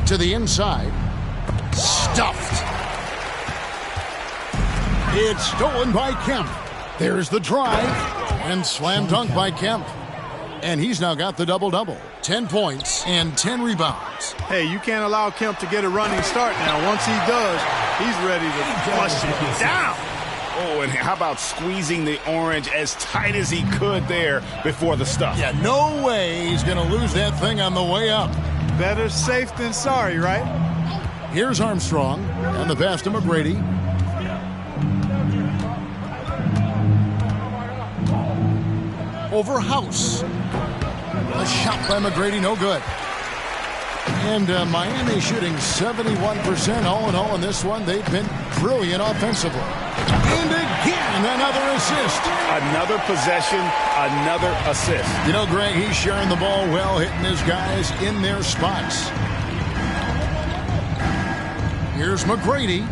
To the inside. Stuffed. It's stolen by Kemp. There's the drive. And slam dunk by Kemp. And he's now got the double-double. 10 points and 10 rebounds. Hey, you can't allow Kemp to get a running start now. Once he does, he's ready to flush it down. Oh, and how about squeezing the orange as tight as he could there before the stuff? Yeah, no way he's going to lose that thing on the way up. Better safe than sorry, right? Here's Armstrong and the pass to McGrady. Over House. A shot by McGrady, no good. And Miami shooting 71% all in all in this one. They've been brilliant offensively. And again, another assist. Another possession, another assist. You know, Greg, he's sharing the ball well, hitting his guys in their spots. Here's McGrady.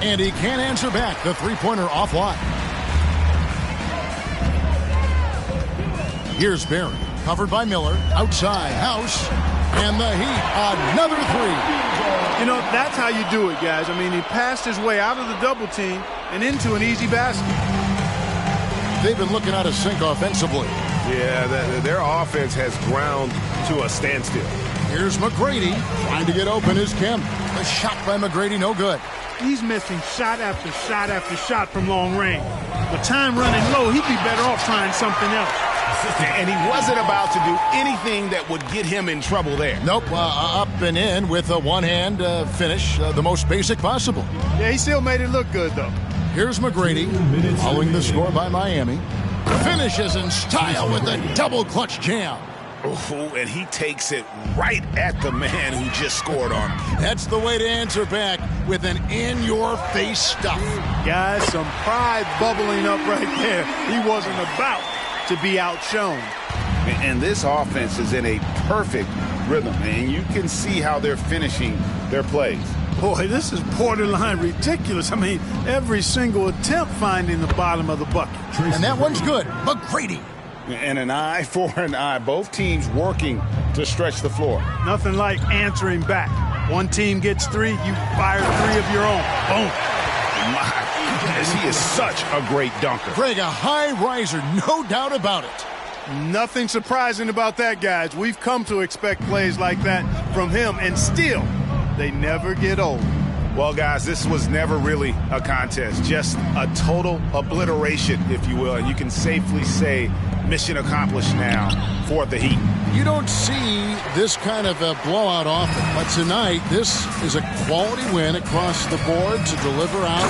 And he can't answer back. The three-pointer offline. Here's Barry. Covered by Miller. Outside. House. And the Heat. Another three. You know, that's how you do it, guys. I mean, he passed his way out of the double team and into an easy basket. They've been looking out of sync offensively. Yeah, their offense has ground to a standstill. Here's McGrady. Trying to get open is Kemp. A shot by McGrady. No good. He's missing shot after shot after shot from long range. With time running low, he'd be better off trying something else. And he wasn't about to do anything that would get him in trouble there. Nope, up and in with a one-hand finish, the most basic possible. Yeah, he still made it look good, though. Here's McGrady, following the score by Miami. Finishes in style with a double clutch jam. Oh, and he takes it right at the man who just scored on him. That's the way to answer back with an in-your-face stuff. Guys, some pride bubbling up right there. He wasn't about to be outshone. And this offense is in a perfect rhythm, and you can see how they're finishing their plays. Boy, this is borderline ridiculous. I mean, every single attempt finding the bottom of the bucket. And that one's good. McGrady. And an eye for an eye. Both teams working to stretch the floor. Nothing like answering back. One team gets three, you fire three of your own. Boom. My goodness, he is such a great dunker. Greg, a high riser, no doubt about it. Nothing surprising about that, guys. We've come to expect plays like that from him, and still, they never get old. Well, guys, this was never really a contest, just a total obliteration, if you will. And you can safely say mission accomplished now for the Heat. You don't see this kind of a blowout often, but tonight this is a quality win across the board to deliver out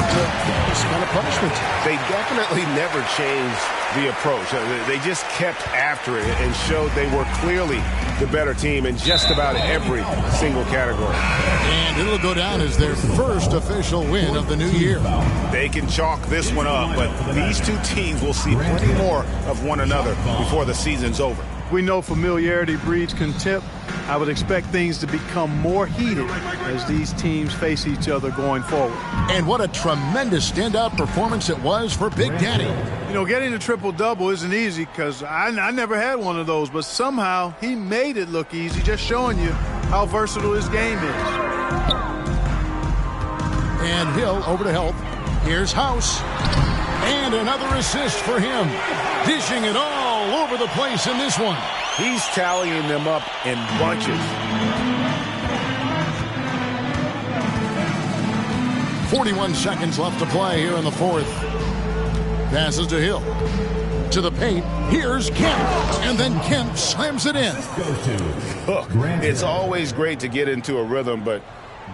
this kind of punishment. They definitely never changed the approach. They just kept after it and showed they were clearly the better team in just about every single category. And it'll go down as their first official win of the new year. They can chalk this one up, but these two teams will see plenty more of one another before the season's over. We know familiarity breeds contempt. I would expect things to become more heated as these teams face each other going forward. And what a tremendous standout performance it was for Big Daddy. You know, getting a triple-double isn't easy because I never had one of those, but somehow he made it look easy, just showing you how versatile his game is. And Hill over to help. Here's House. And another assist for him. Dishing it all over the place in this one. He's tallying them up in bunches. 41 seconds left to play here in the fourth. Passes to Hill. To the paint. Here's Kemp. And then Kemp slams it in. Look, it's always great to get into a rhythm, but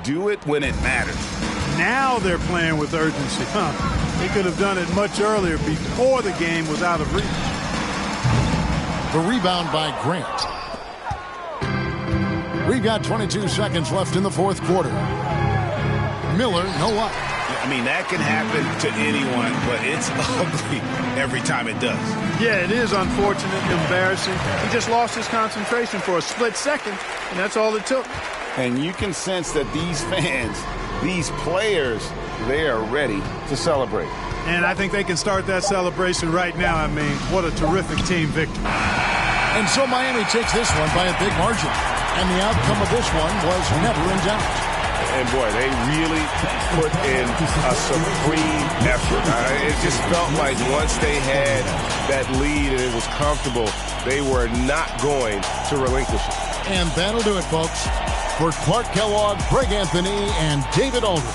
do it when it matters. Now they're playing with urgency. They could have done it much earlier before the game was out of reach. The rebound by Grant. We've got 22 seconds left in the fourth quarter. Miller, no luck. I mean, that can happen to anyone, but it's ugly every time it does. Yeah, it is unfortunate, embarrassing. He just lost his concentration for a split second, and that's all it took. And you can sense that these fans, these players, they are ready to celebrate. And I think they can start that celebration right now. I mean, what a terrific team victory. And so Miami takes this one by a big margin. And the outcome of this one was never in doubt. And boy, they really put in a supreme effort. It just felt like once they had that lead and it was comfortable, they were not going to relinquish it. And that'll do it, folks. For Clark Kellogg, Greg Anthony, and David Aldridge,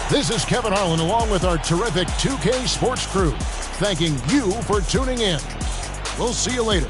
this is Kevin Harlan along with our terrific 2K Sports crew, thanking you for tuning in. We'll see you later.